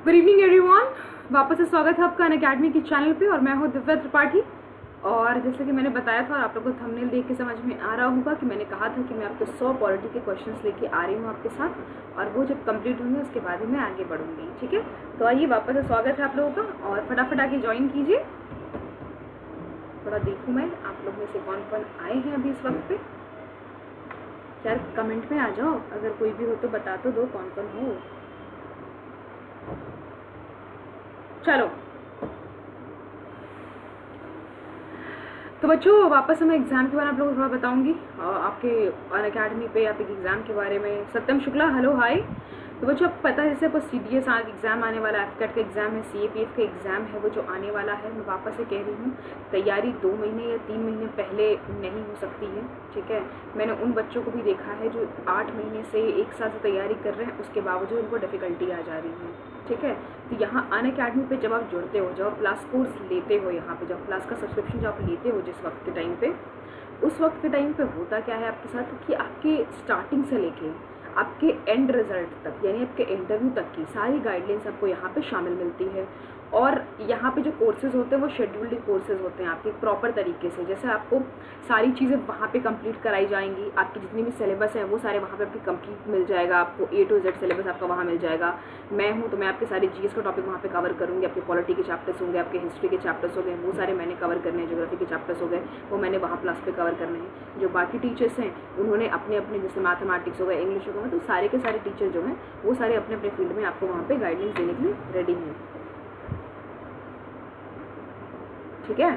Good evening everyone. वापस से स्वागत है आपका अनअकैडमी के चैनल पे और मैं हूँ दिव्या त्रिपाठी। और जैसे कि मैंने बताया था और आप लोगों को थंबनेल देख के समझ में आ रहा होगा कि मैंने कहा था कि मैं आपके 100 पॉलिटी के क्वेश्चंस लेके आ रही हूँ आपके साथ, और वो जब कंप्लीट होंगे उसके बाद ही मैं आगे बढ़ूंगी। ठीक है, तो आइए वापस से स्वागत है आप लोगों का और फटाफट आके ज्वाइन कीजिए। थोड़ा देखूँ मैं आप लोग में से कौन कौन आए हैं अभी इस वक्त पे। यार कमेंट में आ जाओ, अगर कोई भी हो तो बता तो दो कौन कौन हो। चलो तो बच्चों, वापस मैं एग्ज़ाम के बारे में आप लोगों को थोड़ा बताऊंगी। आपके अनअकैडमी पे आप एक एग्ज़ाम के बारे में। सत्यम शुक्ला, हेलो हाय। तो बच्चों आपको पता है जैसे आपको CDS एग्ज़ाम आने वाला है, FCAT का एग्ज़ाम है, CAPF का एग्ज़ाम है, वो जो आने वाला है। मैं वापस से कह रही हूँ, तैयारी 2 महीने या 3 महीने पहले नहीं हो सकती है। ठीक है, मैंने उन बच्चों को भी देखा है जो 8 महीने से 1 साल से तैयारी कर रहे हैं, उसके बावजूद उनको डिफ़िकल्टी आ जा रही है। ठीक है, तो यहाँ अनअकैडमी पे जब आप जुड़ते हो, जब आप क्लास कोर्स लेते हो, यहाँ पे जब क्लास का सब्सक्रिप्शन जब आप लेते हो जिस वक्त के टाइम पे, उस वक्त के टाइम पे होता क्या है आपके साथ कि आपके स्टार्टिंग से लेके आपके एंड रिजल्ट तक, यानी आपके इंटरव्यू तक की सारी गाइडलाइंस आपको यहाँ पे शामिल मिलती है। और यहाँ पे जो कोर्सेज होते हैं वो शेड्यूल्ड कोर्सेज होते हैं आपके प्रॉपर तरीके से। जैसे आपको सारी चीज़ें वहाँ पे कंप्लीट कराई जाएंगी, आपकी जितनी भी सिलेबस है वो सारे वहाँ पे आपकी कंप्लीट मिल जाएगा, आपको A to Z सिलेबस आपका वहाँ मिल जाएगा। मैं हूँ तो मैं आपके सारे GS का टॉपिक वहाँ पे कवर करूँगी, आपके पॉलिटी के चैप्टर्स होंगे, आपके हिस्ट्री के चैप्टर्स हो गए, वो सारे मैंने कवर करने हैं, ज्योग्राफी के चैप्टर्स हो गए वो मैंने वहाँ प्लस पे कवर करने हैं। जो बाकी टीचर्स हैं उन्होंने अपने अपने, जैसे मैथमेटिक्स हो गए, इंग्लिश हो गया, तो सारे के सारे टीचर जो हैं वो सारे अपने अपने फील्ड में आपको वहाँ पे गाइडेंस देने के लिए रेडी हैं। ठीक है,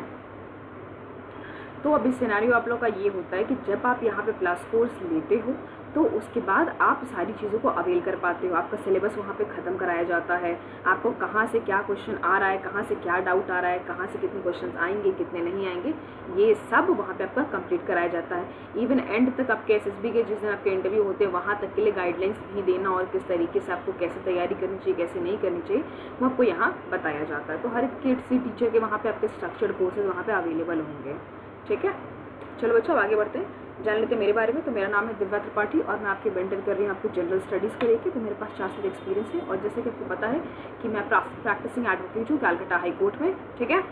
तो अभी सिनेरियो आप लोग का ये होता है कि जब आप यहाँ पे प्लस कोर्स लेते हो तो उसके बाद आप सारी चीज़ों को अवेल कर पाते हो। आपका सिलेबस वहाँ पे ख़त्म कराया जाता है, आपको कहाँ से क्या क्वेश्चन आ रहा है, कहाँ से क्या डाउट आ रहा है, कहाँ से कितने क्वेश्चन आएंगे, कितने नहीं आएंगे, ये सब वहाँ पे आपका कंप्लीट कराया जाता है। इवन एंड तक आपके SSB के जिस दिन आपके इंटरव्यू होते हैं वहाँ तक के लिए गाइडलाइंस भी देना और किस तरीके से आपको कैसे तैयारी करनी चाहिए, कैसे नहीं करनी चाहिए, वो आपको यहाँ बताया जाता है। तो हर किसी टीचर के वहाँ पर आपके स्ट्रक्चर्ड कोर्सेज वहाँ पर अवेलेबल होंगे। ठीक है, चलो बच्चों अब आगे बढ़ते हैं, जान लेते हैं मेरे बारे में। तो मेरा नाम है दिव्या त्रिपाठी और मैं आपके मेंटर कर रही हूँ आपको जनरल स्टडीज़ के लेके। तो मेरे पास 4 साल एक्सपीरियंस है और जैसे कि आपको पता है कि मैं प्रैक्टिसिंग एडवोकेट हूँ कैलकाटा हाई कोर्ट में। ठीक है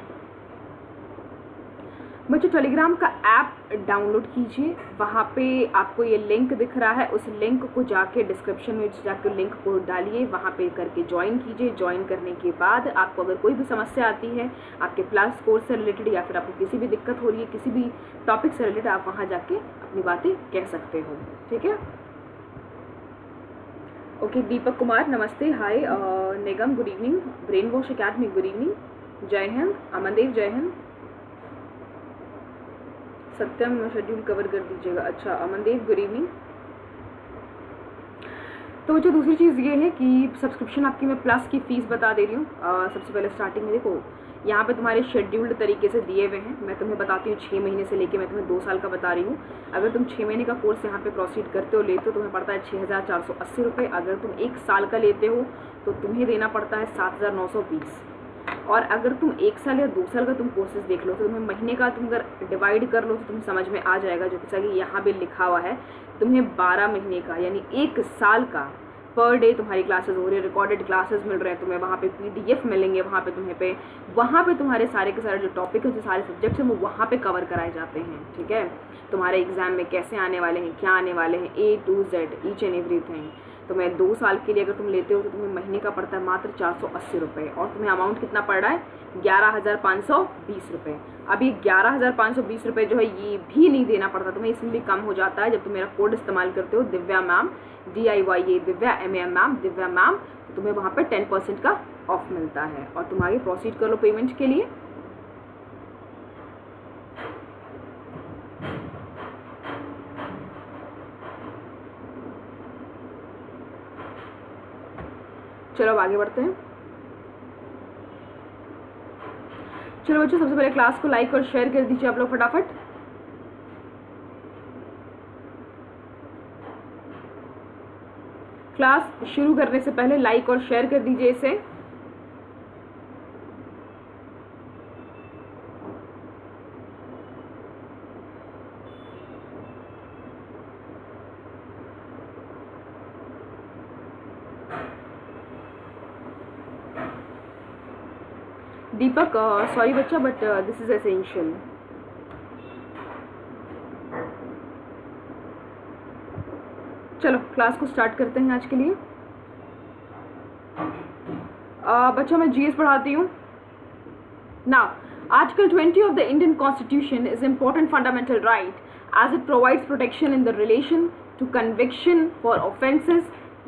बच्चों, टेलीग्राम का ऐप डाउनलोड कीजिए, वहाँ पे आपको ये लिंक दिख रहा है, उस लिंक को जाके डिस्क्रिप्शन में जाके लिंक को डालिए, वहाँ पे करके ज्वाइन कीजिए। ज्वाइन करने के बाद आपको अगर कोई भी समस्या आती है आपके प्लस कोर्स से रिलेटेड या फिर आपको किसी भी दिक्कत हो रही है किसी भी टॉपिक से रिलेटेड, आप वहाँ जाके अपनी बातें कह सकते हो। ठीक है, ओके। दीपक कुमार नमस्ते, hi. Nigam good evening, Brain Wash Academy good evening, Jai Hind. अमनदेव जय हिंद। सत्यम शेड्यूल कवर कर दीजिएगा, अच्छा अमनदेव गुड इवनिंग। तो बच्चों दूसरी चीज़ ये है कि सब्सक्रिप्शन आपकी मैं प्लस की फ़ीस बता दे रही हूँ। सबसे पहले स्टार्टिंग में देखो यहाँ पे तुम्हारे शेड्यूल्ड तरीके से दिए हुए हैं। मैं तुम्हें बताती हूँ 6 महीने से लेके मैं तुम्हें 2 साल का बता रही हूँ। अगर तुम 6 महीने का कोर्स यहाँ पे प्रोसीड करते हो लेते हो तुम्हें पड़ता है 6,480 रुपये। अगर तुम 1 साल का लेते हो तो तुम्हें देना पड़ता है 7,920। और अगर तुम 1 साल या 2 साल का तुम कोर्सेज देख लो तो तुम्हें महीने का तुम अगर डिवाइड कर लो तो तुम्हें समझ में आ जाएगा, जो कि यहाँ पे लिखा हुआ है। तुम्हें 12 महीने का यानी 1 साल का पर डे तुम्हारी क्लासेस हो रही है, रिकॉर्डेड क्लासेस मिल रहे हैं तुम्हें, वहाँ पे PDF मिलेंगे, वहाँ पे तुम्हारे सारे के सारे जो टॉपिक है, जो सारे सब्जेक्ट्स हैं वो वहाँ पे कवर कराए जाते हैं। ठीक है, तुम्हारे एग्जाम में कैसे आने वाले हैं, क्या आने वाले हैं, A to Z each and everything. तो मैं 2 साल के लिए अगर तुम लेते हो तो तुम्हें महीने का पड़ता है मात्र 480 रुपये और तुम्हें अमाउंट कितना पड़ रहा है 11,520 रुपये। अब ये 11,520 रुपये जो है ये भी नहीं देना पड़ता तुम्हें, इसमें भी कम हो जाता है जब तुम मेरा कोड इस्तेमाल करते हो Divya ma'am DIYA Divya MAM ma'am Divya ma'am, तो तुम्हें वहाँ पर 10% का ऑफ मिलता है। और तुम आगे प्रोसीड कर लो पेमेंट के लिए। चलो अब आगे बढ़ते हैं। चलो बच्चों सबसे पहले क्लास को लाइक और शेयर कर दीजिए आप लोग फटाफट। क्लास शुरू करने से पहले लाइक और शेयर कर दीजिए इसे। दीपक सॉरी बच्चा, बट दिस इज एसेंशियल। चलो क्लास को स्टार्ट करते हैं आज के लिए। बच्चा मैं जीएस पढ़ाती हूँ ना। Article 20 of the Indian Constitution is important fundamental right as it provides protection in the relation to conviction for offences.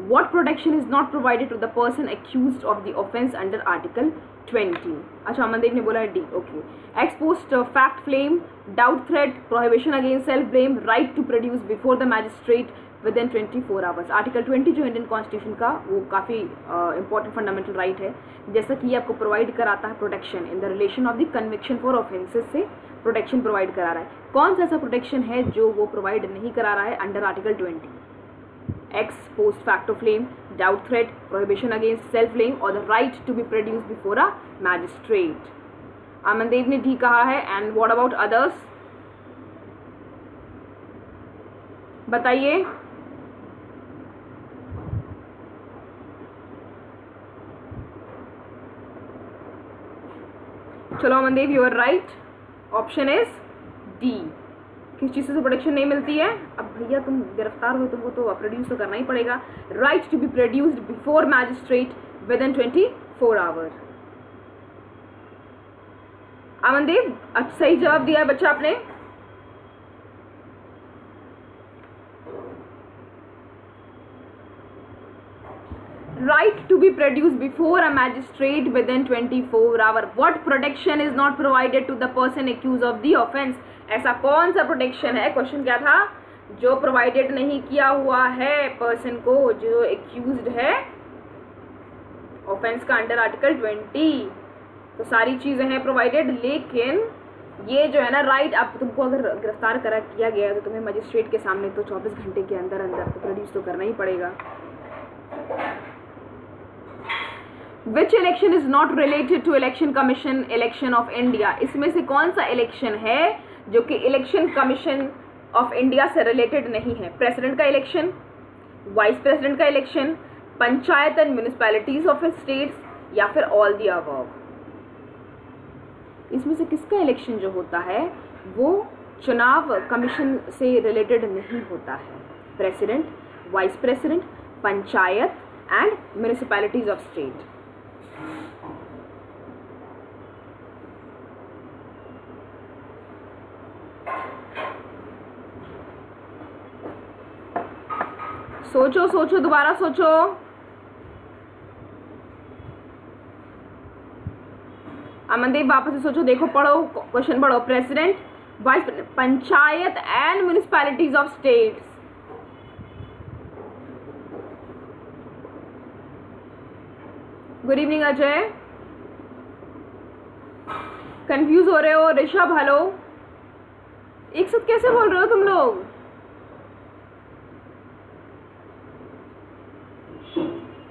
What protection is not provided to the person accused of the offence under Article 20? अच्छा अमनदेव ने बोला है D. Okay. Ex post fact claim, doubt threat, prohibition against self blame, right to produce before the magistrate within 24 hours। Article 20 जो Indian constitution का वो काफ़ी important fundamental right है, जैसा कि ये आपको प्रोवाइड कराता है protection in the relation of the conviction for offences से प्रोटेक्शन प्रोवाइड करा रहा है। कौन सा ऐसा प्रोटेक्शन है जो वो प्रोवाइड नहीं करा रहा है under article 20? Ex post facto flame, doubt threat, prohibition against self blame और the right to be produce before a magistrate. Amandev ने डी कहा है। एंड व्हाट अबाउट अदर्स, बताइए। चलो Amandev you are right, option is D. किस चीज़ से protection नहीं मिलती है? अब भैया तुम गिरफ्तार हो तुमको तो प्रोड्यूस तो करना ही पड़ेगा। Right to be produced before magistrate within 24 hour. Amandev सही जवाब दिया है बच्चा आपने। Right to be produced before a magistrate within 24 hours. What protection is not provided to the person accused of the offence? ऐसा कौन सा प्रोटेक्शन है, क्वेश्चन क्या था, जो प्रोवाइडेड नहीं किया हुआ है पर्सन को जो एक्यूज्ड है ऑफेंस का अंडर आर्टिकल 20? तो सारी चीजें हैं प्रोवाइडेड, लेकिन ये जो है ना राइट, अब तुमको अगर गिरफ्तार करा किया गया तो तुम्हें मजिस्ट्रेट के सामने तो 24 घंटे के अंदर अंदर तो प्रोड्यूस तो करना ही पड़ेगा। Which election is not related to election commission election of India? इसमें से कौन सा इलेक्शन है जो कि इलेक्शन कमीशन ऑफ इंडिया से रिलेटेड नहीं है? प्रेसिडेंट का इलेक्शन, वाइस प्रेसिडेंट का election, panchayat and municipalities of states या फिर ऑल द अबव? इसमें से किसका इलेक्शन जो होता है वो चुनाव कमीशन से रिलेटेड नहीं होता है? President, vice president, panchayat and municipalities of state. सोचो सोचो, दोबारा सोचो। अमनदेव वापस से सोचो, देखो पढ़ो क्वेश्चन पढ़ो। President, vice, panchayat and municipalities of states. Good evening Ajay. Confuse हो रहे हो? ऋषभ हेलो। एक साथ कैसे बोल रहे हो तुम लोग?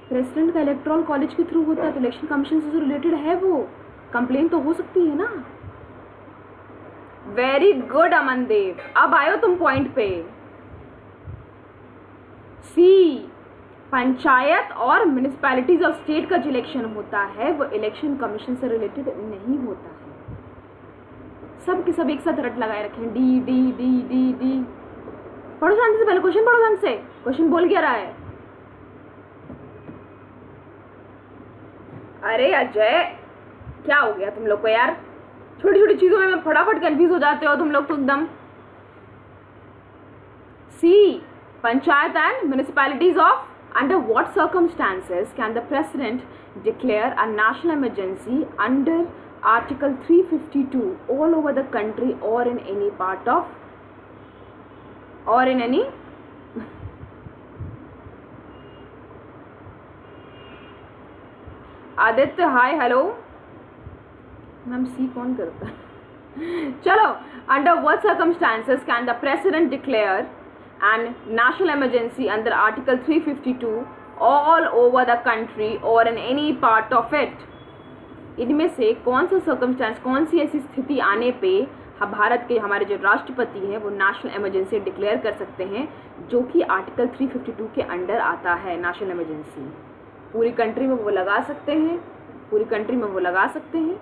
प्रेसिडेंट का इलेक्टोरल कॉलेज के थ्रू होता है तो इलेक्शन कमीशन से जो रिलेटेड है वो कंप्लेन तो हो सकती है ना। वेरी गुड अमनदेव, अब आयो तुम पॉइंट पे। सी, पंचायत और म्यूनिसिपैलिटीज ऑफ स्टेट का जो इलेक्शन होता है वो इलेक्शन कमीशन से रिलेटेड नहीं होता है। सब के सब एक साथ रट लगाए रखे हैं, D D D D D. पढ़ो शांति से, पहले क्वेश्चन पढ़ो ढंग से। क्वेश्चन बोल क्या रहा है? अरे अजय क्या हो गया तुम लोग को यार, छोटी छोटी चीजों में फटाफट कंफ्यूज हो जाते हो तुम लोग तो एकदम। C, panchayat and municipalities of, under what circumstances can the president declare a national emergency under article 352 all over the country or in any part of, or in any Aditya hi hello. Ma'am C कौन करता है? चलो, under what circumstances can the president declare and national emergency under article 352 all over the country or in any part of it? इनमें से कौन सा circumstance, कौन सी ऐसी स्थिति आने पे भारत के हमारे जो राष्ट्रपति हैं वो नेशनल इमरजेंसी डिक्लेयर कर सकते हैं, जो कि आर्टिकल 352 के अंडर आता है। नेशनल इमरजेंसी पूरी कंट्री में वो लगा सकते हैं, पूरी कंट्री में वो लगा सकते हैं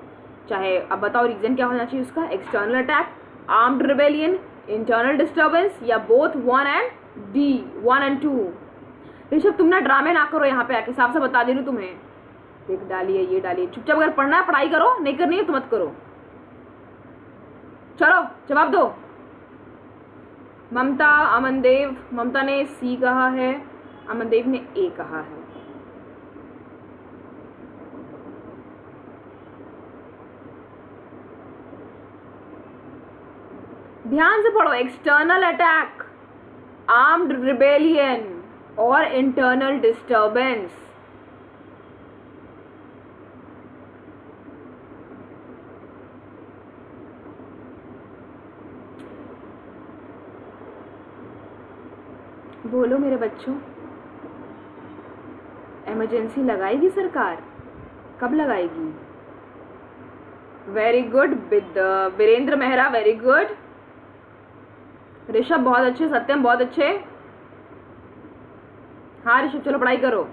चाहे अब बताओ रीजन क्या होना चाहिए उसका, external attack, armed rebellion, internal disturbance, या both 1 and D, 1 and 2। Rishabh तुम ना ड्रामे ना करो यहाँ पे आके, साफ से बता दे रही हूँ तुम्हें। देख डालिए, ये डालिए, चुपचाप अगर पढ़ना है पढ़ाई करो, नहीं करनी है तो मत करो। चलो जवाब दो। ममता, अमनदेव, ममता ने सी कहा है, अमनदेव ने ए कहा है। ध्यान से पढ़ो, एक्सटर्नल अटैक, आर्म्ड रिबेलियन और इंटरनल डिस्टर्बेंस। बोलो मेरे बच्चों, इमरजेंसी लगाएगी सरकार? कब लगाएगी? Very good Virendra Mehra, very good. Rishabh बहुत अच्छे, सत्यम बहुत अच्छे। हाँ ऋषभ चलो पढ़ाई करो।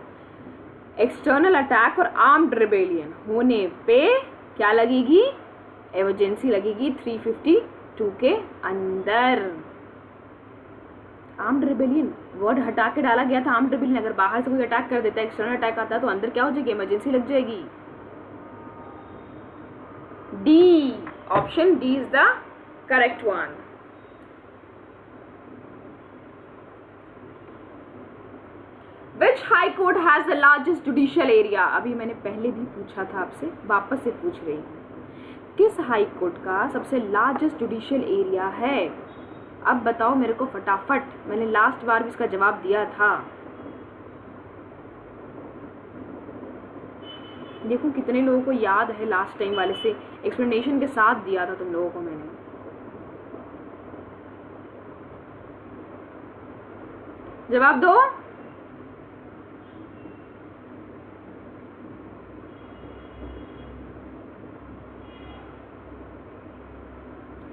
एक्सटर्नल अटैक और आर्म्ड रिबेलियन होने पे क्या लगेगी? इमरजेंसी लगेगी 352 के अंदर। आर्म्ड रिबेलियन वर्ड हटा के डाला गया था। आर्म्ड रिबेलियन अगर बाहर से कोई अटैक कर देता है, एक्सटर्नल अटैक आता है, तो अंदर क्या हो जाएगी? इमरजेंसी लग जाएगी। D, option D is the correct one. Which high court has the largest judicial area? अभी मैंने पहले भी पूछा था आपसे, वापस से पूछ रही हूँ, किस हाई कोर्ट का सबसे लार्जेस्ट जुडिशियल एरिया है? अब बताओ मेरे को फटाफट, मैंने लास्ट बार भी इसका जवाब दिया था। देखो कितने लोगों को याद है, लास्ट टाइम वाले से एक्सप्लेनेशन के साथ दिया था तुम लोगों को मैंने। जवाब दो।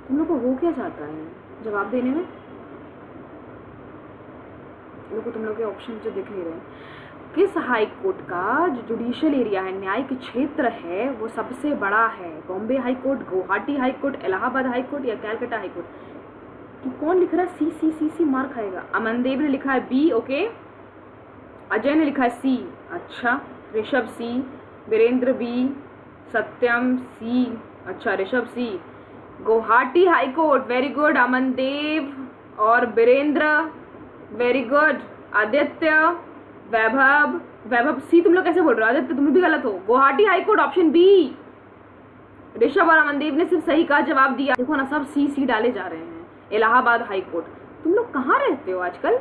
तुम लोग को हो क्या जाता है जवाब देने में? देखो तुम लोग के ऑप्शन जो दिख नहीं रहे। किस हाई कोर्ट का जो जुडिशियल एरिया है, न्यायिक क्षेत्र है, वो सबसे बड़ा है? Bombay high court, Guwahati high court, Allahabad high court या कैलकाटा हाई कोर्ट? कि कौन लिख रहा है? सी सी सी सी मार खाएगा। अमनदेव ने लिखा है बी, ओके। अजय ने लिखा है सी, अच्छा। Rishabh C, Virendra B, Satyam C, अच्छा Rishabh C. Guwahati high court, very good Amandev और Virendra, very good. Aditya, Vaibhav, Vaibhav C, तुम लोग कैसे बोल रहे हो? आदित्य तुम भी गलत हो। Guwahati high court option B. Rishabh और अमनदेव ने सिर्फ सही का जवाब दिया। देखो ना सब सी सी डाले जा रहे हैं। Allahabad high court. तुम लोग कहाँ रहते हो आजकल?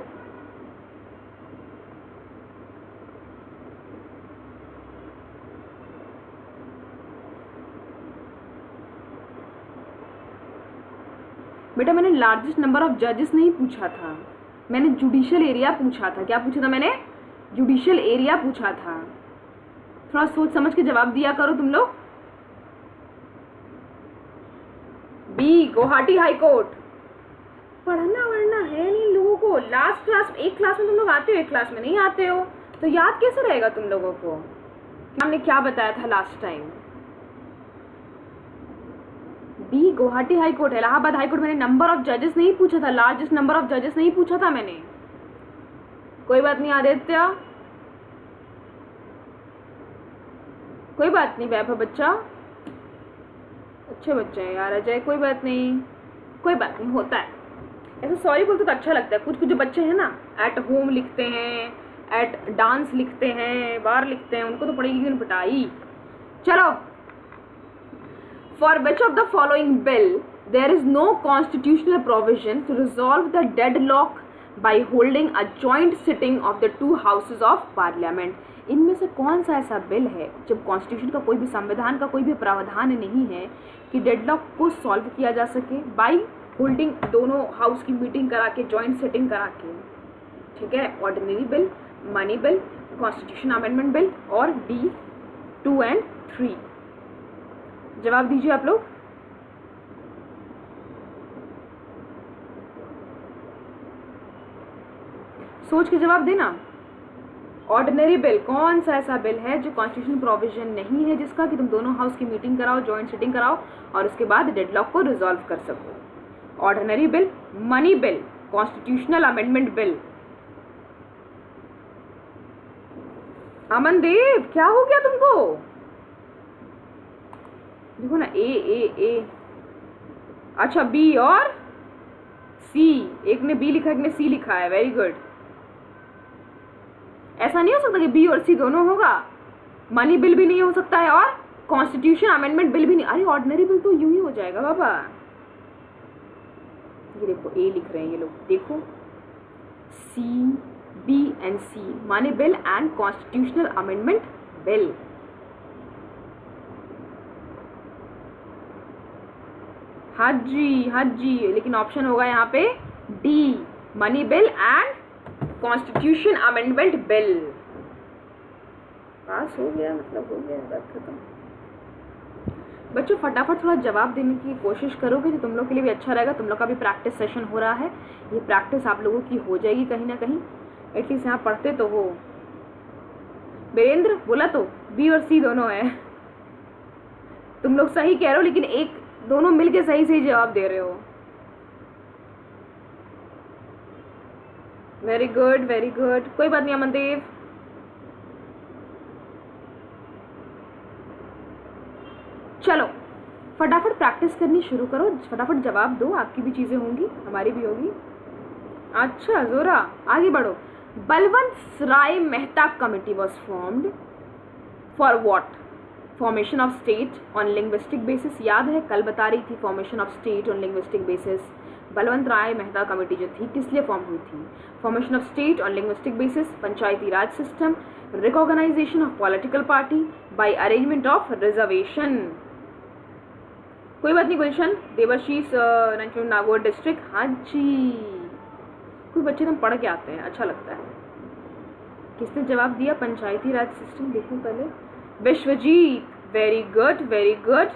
बेटा मैंने लार्जेस्ट नंबर ऑफ जजेस नहीं पूछा था, मैंने जुडिशियल एरिया पूछा था। क्या पूछा था मैंने? जुडिशियल एरिया पूछा था। थोड़ा सोच समझ के जवाब दिया करो तुम लोग। B, Guwahati high court. पढ़ना वढ़ना है नहीं लोगों को। लास्ट क्लास, एक क्लास में तुम लोग आते हो, एक क्लास में नहीं आते हो, तो याद कैसे रहेगा तुम लोगों को? हमने क्या बताया था last time? B, Guwahati high court. Allahabad high court मैंने नंबर ऑफ जजेस नहीं पूछा था, लार्जेस्ट नंबर ऑफ जजेस नहीं पूछा था मैंने। कोई बात नहीं आदित्य, कोई बात नहीं वैभव बच्चा, अच्छे बच्चे हैं यार। अजय कोई बात नहीं, कोई बात नहीं, होता है ऐसे। सॉरी बोलते तो अच्छा लगता है। कुछ कुछ जो बच्चे हैं ना, एट होम लिखते हैं, एट डांस लिखते हैं, बार लिखते हैं, उनको तो पड़ेगी पिटाई। चलो, for which of the following bill there is no constitutional provision to resolve the deadlock by holding a joint sitting of the two houses of parliament? इनमें से कौन सा ऐसा बिल है जब कॉन्स्टिट्यूशन का कोई भी, संविधान का कोई भी प्रावधान नहीं है कि डेडलॉक को सॉल्व किया जा सके बाई होल्डिंग दोनों हाउस की मीटिंग करा के, जॉइंट सिटिंग करा के? ठीक है, ordinary bill, money bill, constitution amendment bill और डी 2 and 3। जवाब दीजिए आप लोग। सोच के जवाब देना। ऑर्डिनरी बिल कौन सा ऐसा बिल है जो कॉन्स्टिट्यूशन प्रोविजन नहीं है जिसका कि तुम दोनों हाउस की मीटिंग कराओ, जॉइंट सिटिंग कराओ और उसके बाद डेडलॉक को रिजॉल्व कर सको? Ordinary bill, money bill, constitutional amendment bill. Amandev क्या हो गया तुमको? देखो ना, ए। अच्छा बी और सी, एक ने बी लिखा एक ने सी लिखा है, वेरी गुड। ऐसा नहीं हो सकता कि बी और सी दोनों होगा, मनी बिल भी नहीं हो सकता है और कॉन्स्टिट्यूशन अमेंडमेंट बिल भी नहीं। अरे ऑर्डिनरी बिल तो यूं ही हो जाएगा बाबा। ये देखो ए लिख रहे हैं ये लोग, देखो C, B and C, money bill and constitutional amendment bill. हाँ जी, लेकिन ऑप्शन होगा यहाँ पे D, money bill and constitution amendment bill. Pass हो गया, मतलब हो गया, बात खत्म। बच्चों फटाफट थोड़ा जवाब देने की कोशिश करोगे तो तुम लोग के लिए भी अच्छा रहेगा। तुम लोग का भी प्रैक्टिस सेशन हो रहा है, ये प्रैक्टिस आप लोगों की हो जाएगी कहीं ना कहीं, एटलीस्ट यहाँ पढ़ते तो हो। वीरेंद्र बोला तो बी और सी दोनों है। तुम लोग सही कह रहे हो लेकिन एक दोनों मिलके सही सही जवाब दे रहे हो। वेरी गुड वेरी गुड, कोई बात नहीं अमनदेव। चलो फटाफट प्रैक्टिस करनी शुरू करो, फटाफट जवाब दो, आपकी भी चीजें होंगी हमारी भी होगी। अच्छा जोरा आगे बढ़ो। Balwant Rai Mehta committee was formed for what? Formation of state on linguistic basis. याद है कल बता रही थी formation of state on linguistic basis. Balwant Rai Mehta committee जो थी किस लिए फॉर्म हुई थी? Formation of state on linguistic basis, panchayati Raj system, recognisation of political party, by arrangement of reservation. कोई बात नहीं गुलशन, देवाशीष नागौर डिस्ट्रिक्ट। हाँ जी, कोई बच्चे तुम पढ़ के आते हैं, अच्छा लगता है। किसने जवाब दिया? पंचायती राज सिस्टम। देखो पहले, Vishwajit, very good very good.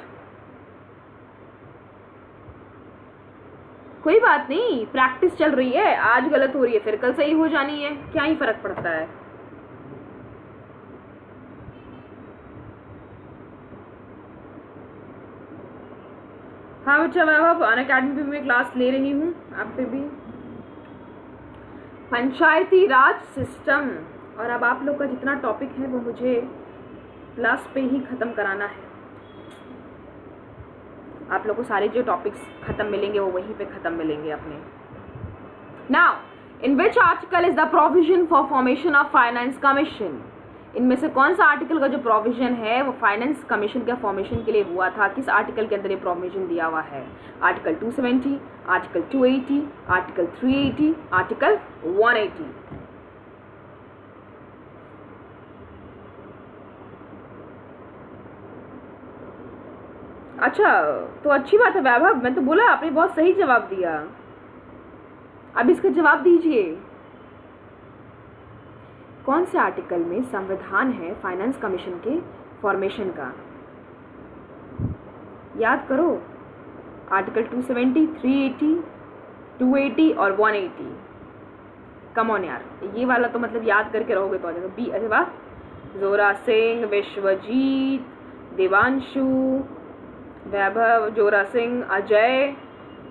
कोई बात नहीं, प्रैक्टिस चल रही है, आज गलत हो रही है फिर कल सही हो जानी है, क्या ही फर्क पड़ता है। हाँ बच्चा वैभव, अनअकैडमी पे मैं क्लास ले रही हूँ, आप पे भी पंचायती राज सिस्टम। और अब आप लोग का जितना टॉपिक है वो मुझे प्लस पे ही खत्म कराना है। आप लोग को सारे जो टॉपिक्स खत्म मिलेंगे वो वहीं पे खत्म मिलेंगे अपने। Now in which article is the provision for formation of finance commission? इनमें से कौन सा आर्टिकल का जो प्रोविजन है वो फाइनेंस कमीशन के फॉर्मेशन के लिए हुआ था? किस आर्टिकल के अंदर ये प्रोविजन दिया हुआ है? Article 270, article 280, article 380, article 180। अच्छा तो अच्छी बात है वैभव, मैं तो बोला आपने बहुत सही जवाब दिया। अब इसका जवाब दीजिए, कौन से आर्टिकल में संविधान है फाइनेंस कमीशन के फॉर्मेशन का? याद करो, आर्टिकल 270, 380, 280 और 180। कम ऑन यार, ये वाला तो मतलब याद करके रहोगे तो आ जाएगा। बी, अरे वाह, जोरा सिंह, विश्वजीत, देवांशु, वैभव, जोरा सिंह, अजय,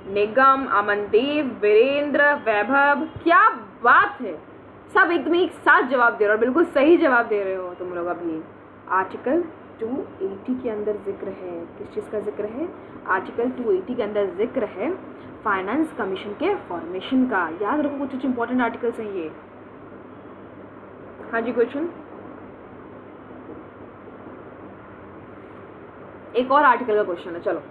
निगम, अमनदेव, वीरेंद्र, वैभव, क्या बात है, सब एकदम एक साथ जवाब दे रहे हो, बिल्कुल सही जवाब दे रहे हो तुम लोग। अभी आर्टिकल 280 के अंदर जिक्र है, किस चीज़ का जिक्र है? आर्टिकल 280 के अंदर जिक्र है फाइनेंस कमीशन के फॉर्मेशन का। याद रखो कुछ इंपॉर्टेंट आर्टिकल्स हैं ये। हाँ जी क्वेश्चन, एक और आर्टिकल का क्वेश्चन है, चलो।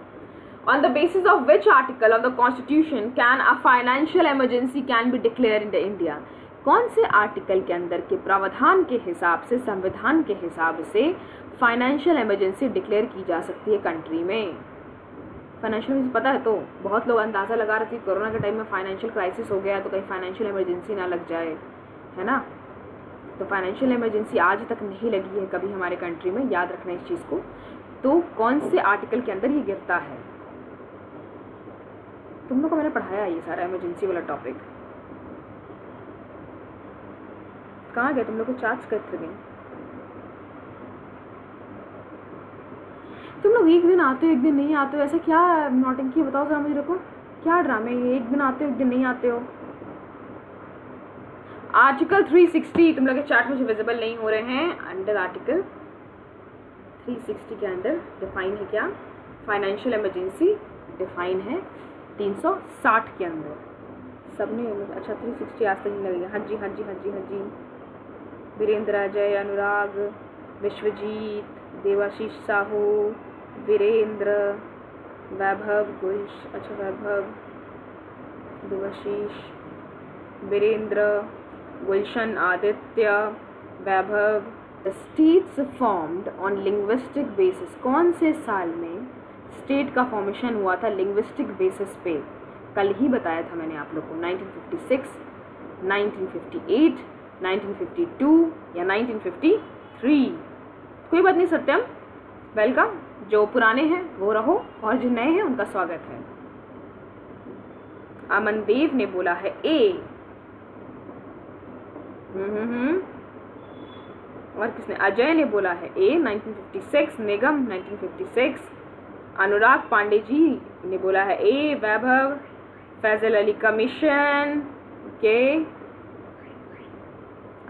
On the basis of which article of the constitution can a financial emergency can be declare in India? कौन से आर्टिकल के अंदर के प्रावधान के हिसाब से, संविधान के हिसाब से फाइनेंशियल इमरजेंसी डिक्लेयर की जा सकती है कंट्री में? फाइनेंशियल इमरजेंसी पता है तो बहुत लोग अंदाज़ा लगा रहे थे कोरोना के टाइम में फाइनेंशियल क्राइसिस हो गया तो कहीं फाइनेंशियल इमरजेंसी ना लग जाए, है ना। तो फाइनेंशियल इमरजेंसी आज तक नहीं लगी है कभी हमारे कंट्री में, याद रखना इस चीज़ को। तो कौन से आर्टिकल के अंदर ये गिरता है? तुम लोग को मैंने पढ़ाया ये सारा इमरजेंसी वाला टॉपिक। कहाँ गए तुम लोग को चार्ज करते गए? तुम लोग एक दिन आते हो एक दिन नहीं आते हो, ऐसा क्या नौटंकी बताओ जरा मुझे। रखो क्या ड्रामे ये, एक दिन आते हो एक दिन नहीं आते हो। आर्टिकल 360 तुम लोग के चार्ट मुझे विजिबल नहीं हो रहे हैं। अंडर आर्टिकल 360 के अंदर डिफाइन है क्या? फाइनेंशियल इमरजेंसी डिफाइन है 360 के अंदर। सबने अच्छा 360 आज तक नहीं लगेगा। हाँ जी हाँ जी हाँ जी हाँ जी। वीरेंद्र, अजय, अनुराग, विश्वजीत, देवाशीष साहू, वीरेंद्र, वैभव, अच्छा Vaibhav, Devashish, Virendra, Gulshan, Aditya, Vaibhav. States formed on linguistic basis. कौन से साल में स्टेट का फॉर्मेशन हुआ था लिंग्विस्टिक बेसिस पे? कल ही बताया था मैंने आप लोग को। 1956, 1958, 1952 या 1953। कोई बात नहीं सत्यम, वेलकम। जो पुराने हैं वो रहो और जो नए हैं उनका स्वागत है। अमनदेव ने बोला है ए। और किसने? अजय ने बोला है ए 1956। निगम 1956। अनुराग पांडे जी ने बोला है ए। वैभव, फैजल अली कमीशन के।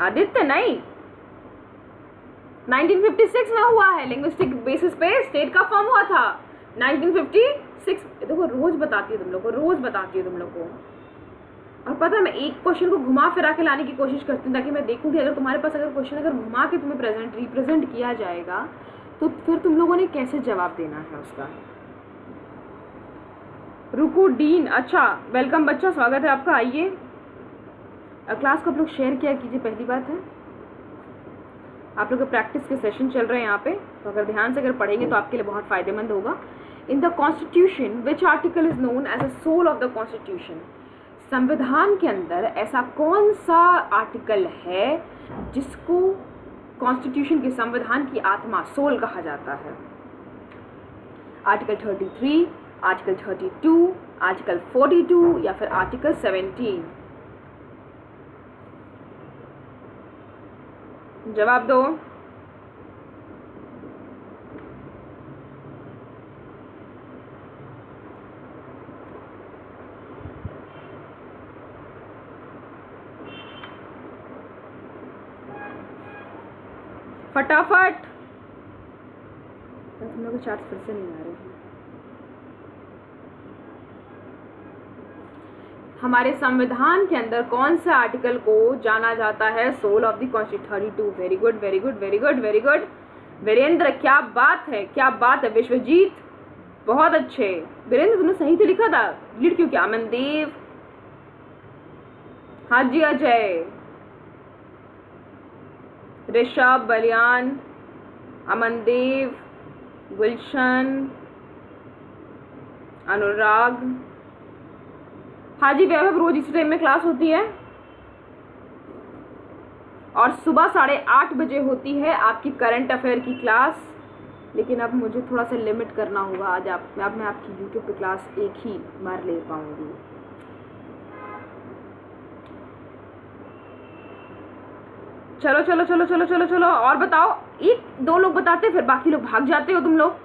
आदित्य नहीं, 1956 में हुआ है लिंग्विस्टिक बेसिस पे स्टेट का फॉर्म हुआ था 1956। देखो रोज बताती है तुम लोग को, रोज बताती है तुम लोग को। और पता है मैं एक क्वेश्चन को घुमा फिरा के लाने की कोशिश करती हूँ ताकि मैं देखूँ कि अगर तुम्हारे पास अगर क्वेश्चन अगर घुमा के तुम्हें रिप्रेजेंट किया जाएगा तो फिर तुम लोगों ने कैसे जवाब देना है उसका। रुको डीन, अच्छा वेलकम बच्चा, स्वागत है आपका। आइए क्लास को आप लोग शेयर किया कीजिए, पहली बात है। आप लोग के प्रैक्टिस के सेशन चल रहे हैं यहाँ पे, तो अगर ध्यान से अगर पढ़ेंगे तो आपके लिए बहुत फायदेमंद होगा। In the constitution which article is known as a soul of the constitution. संविधान के अंदर ऐसा कौन सा आर्टिकल है जिसको कॉन्स्टिट्यूशन के संविधान की आत्मा सोल कहा जाता है? आर्टिकल 33, आर्टिकल 32, आर्टिकल 42 या फिर आर्टिकल 17? जवाब दो। फटाफट। तुम लोग के चार्ट फिर से नहीं आ रहे हैं। हमारे संविधान के अंदर कौन से आर्टिकल को जाना जाता है soul of the constitution? 32। Very good very good very good very good. Virendra क्या बात है, क्या बात है। विश्वजीत बहुत अच्छे। वीरेंद्र तुमने सही तो लिखा था, लीड क्यों किया? अमनदेव, हाँ जी अजय, ऋषभ, बलियान, अमनदेव, गुलशन, अनुराग। हाँ जी वैभव, रोज इसी टाइम में क्लास होती है और सुबह 8:30 बजे होती है आपकी करंट अफेयर की क्लास। लेकिन अब मुझे थोड़ा सा लिमिट करना होगा आज। अब मैं आपकी यूट्यूब पे क्लास एक ही बार ले पाऊंगी। चलो चलो चलो चलो चलो चलो और बताओ। एक दो लोग बताते फिर बाकी लोग भाग जाते हो तुम लोग।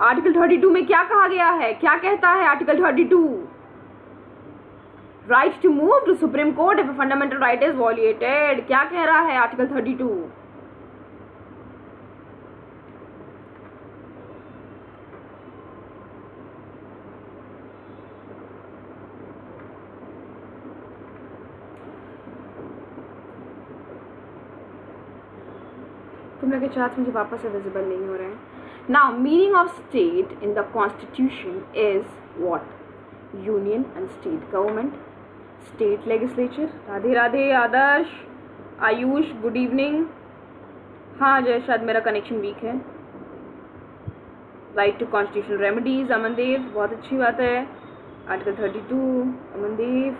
आर्टिकल 32 में क्या कहा गया है? क्या कहता है article 32? Right to move to supreme court if fundamental right is violated. क्या कह रहा है आर्टिकल 32? तुम लोग के चार्ट मुझे वापस से विजिबल नहीं हो रहे हैं। Now, meaning of state in the constitution is what? Union and state government, state legislature. Radhe Radhe Adarsh, Ayush, good evening. हाँ जय, शायद मेरा कनेक्शन वीक है। Right to constitutional remedies, Amandev, बहुत अच्छी बात है। आर्टिकल 32, अमनदेव,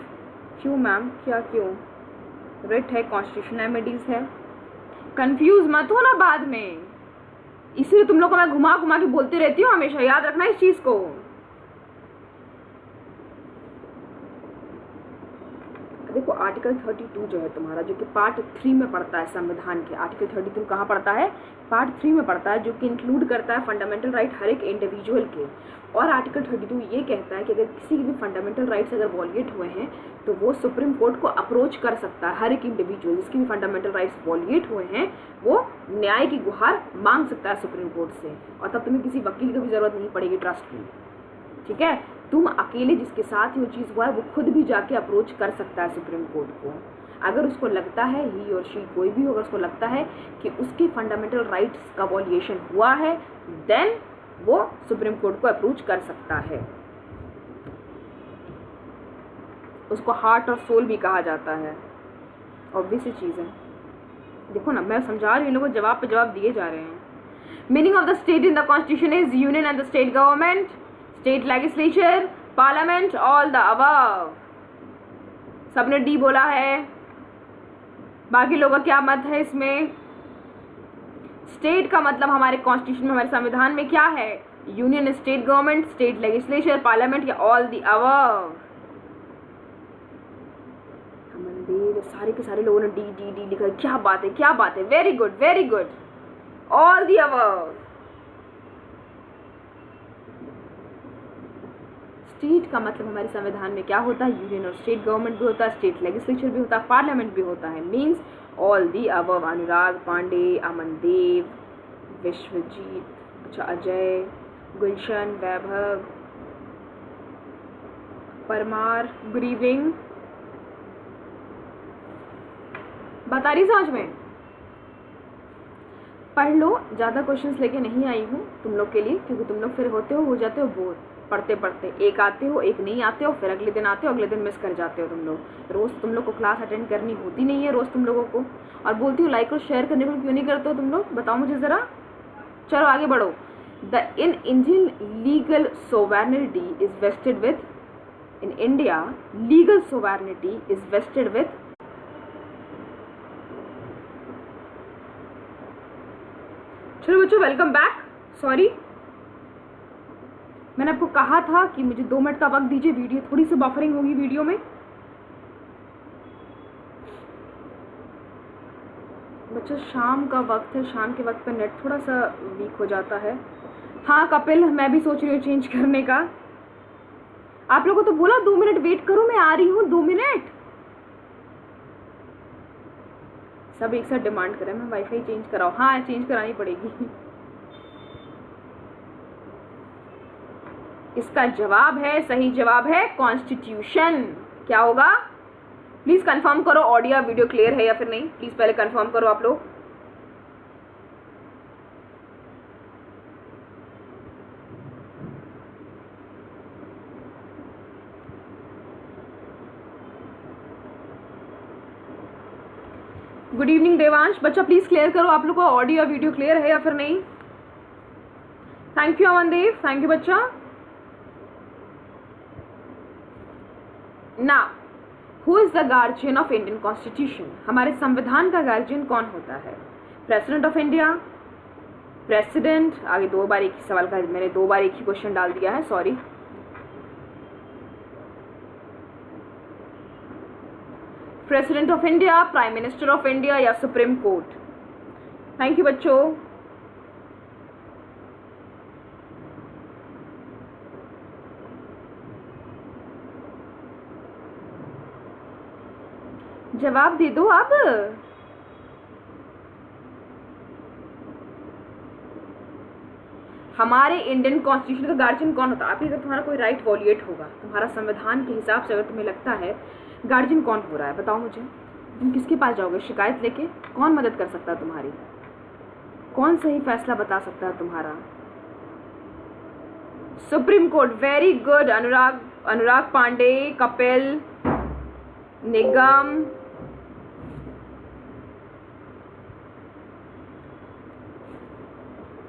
क्यों मैम, क्या क्यों? रिट है, कॉन्स्टिट्यूशनल रेमेडीज है। कंफ्यूज मत हो ना बाद में, इसलिए तुम लोग को मैं घुमा घुमा के बोलती रहती हूँ, हमेशा याद रखना इस चीज को। देखो आर्टिकल 32 जो है तुम्हारा, जो कि पार्ट 3 में पड़ता है संविधान के। आर्टिकल 32 कहाँ पड़ता है? पार्ट 3 में पड़ता है, जो कि इंक्लूड करता है फंडामेंटल राइट हर एक इंडिविजुअल के। और आर्टिकल 32 ये कहता है कि अगर किसी के भी फंडामेंटल राइट्स अगर वॉलिएट हुए हैं तो वो सुप्रीम कोर्ट को अप्रोच कर सकता है। हर एक इंडिविजुअल जिसके भी फंडामेंटल राइट्स वॉलिएट हुए हैं वो न्याय की गुहार मांग सकता है सुप्रीम कोर्ट से, और तब तुम्हें किसी वकील की भी जरूरत नहीं पड़ेगी, ट्रस्ट में। ठीक है, तुम अकेले जिसके साथ ये चीज़ हुआ है वो खुद भी जाके अप्रोच कर सकता है सुप्रीम कोर्ट को। अगर उसको लगता है, ही और शी कोई भी हो, अगर उसको लगता है कि उसके फंडामेंटल राइट्स का वॉलिएशन हुआ है, देन वो सुप्रीम कोर्ट को अप्रोच कर सकता है। उसको हार्ट और सोल भी कहा जाता है। ऑब्वियस चीज़ है। देखो ना, मैं समझा रही हूँ, लोगों को जवाब पे जवाब दिए जा रहे हैं। Meaning of the state in the constitution is union and the state government, state legislature, parliament, all the above. सबने डी बोला है, बाकी लोगों का क्या मत है इसमें? स्टेट का मतलब हमारे कॉन्स्टिट्यूशन में, हमारे संविधान में क्या है? Union, state government, state legislature, parliament या ऑल द अबव। मंदिर, सारे के सारे लोगों ने डी डी डी लिखा। क्या बात है, क्या बात है, very good, very good, all the above. State का मतलब हमारे संविधान में क्या होता है? यूनियन और स्टेट गवर्नमेंट भी होता है, स्टेट लेजिस्लेचर भी होता है, पार्लियामेंट भी होता है। Means all the above. Anurag Pandey, Amandev, Vishwajit, अच्छा अजय, गुलशन, वैभव, परमार, गुड इवनिंग। बता रही समझ में? पढ़ लो, ज़्यादा क्वेश्चंस लेके नहीं आई हूँ तुम लोग के लिए, क्योंकि तुम लोग फिर हो जाते हो बोर पढ़ते पढ़ते। एक आते हो, एक नहीं आते हो, फिर अगले दिन आते हो, अगले दिन मिस कर जाते हो तुम लोग। रोज़ तुम लोग को क्लास अटेंड करनी होती नहीं है रोज़ तुम लोगों को। और बोलती हूँ लाइक और शेयर करने को क्यों नहीं करते हो तुम लोग? बताओ मुझे ज़रा। चलो आगे बढ़ो। The Indian legal sovereignty is vested with, in India legal sovereignty is vested with. चलो बच्चों, वेलकम बैक। सॉरी, मैंने आपको कहा था कि मुझे 2 मिनट का वक्त दीजिए, वीडियो थोड़ी सी बफरिंग होगी वीडियो में। बच्चों शाम का वक्त है, शाम के वक्त पे नेट थोड़ा सा वीक हो जाता है। हाँ कपिल, मैं भी सोच रही हूँ चेंज करने का। आप लोगों को तो बोला 2 मिनट वेट करो, मैं आ रही हूँ 2 मिनट। सब एक साथ डिमांड करें मैं वाईफाई चेंज कराओ। हाँ चेंज करानी पड़ेगी। इसका जवाब है, सही जवाब है कॉन्स्टिट्यूशन। क्या होगा? प्लीज कंफर्म करो ऑडियो वीडियो क्लियर है या फिर नहीं। प्लीज पहले कंफर्म करो आप लोग। Good evening Devansh. बच्चा प्लीज क्लियर करो आप लोग को ऑडियो वीडियो क्लियर है या फिर नहीं। थैंक यू अमनदेव, थैंक यू बच्चा। Now, who is the guardian of Indian Constitution? हमारे संविधान का गार्जियन कौन होता है? President of India, president. आगे 2 बार एक ही सवाल का, मैंने 2 बार एक ही क्वेश्चन डाल दिया है, sorry. President of India, prime minister of India या सुप्रीम कोर्ट? थैंक यू बच्चों। जवाब दे दो अब। हमारे इंडियन कॉन्स्टिट्यूशन का गार्जियन कौन होता है? अभी अगर तुम्हारा कोई राइट वॉलिएट होगा, तुम्हारा संविधान के हिसाब से अगर तुम्हें लगता है गार्जियन कौन हो रहा है, बताओ मुझे। तुम किसके पास जाओगे शिकायत लेके? कौन मदद कर सकता है तुम्हारी? कौन सही फैसला बता सकता है तुम्हारा? Supreme court. वेरी गुड अनुराग पांडे, कपिल, निगम,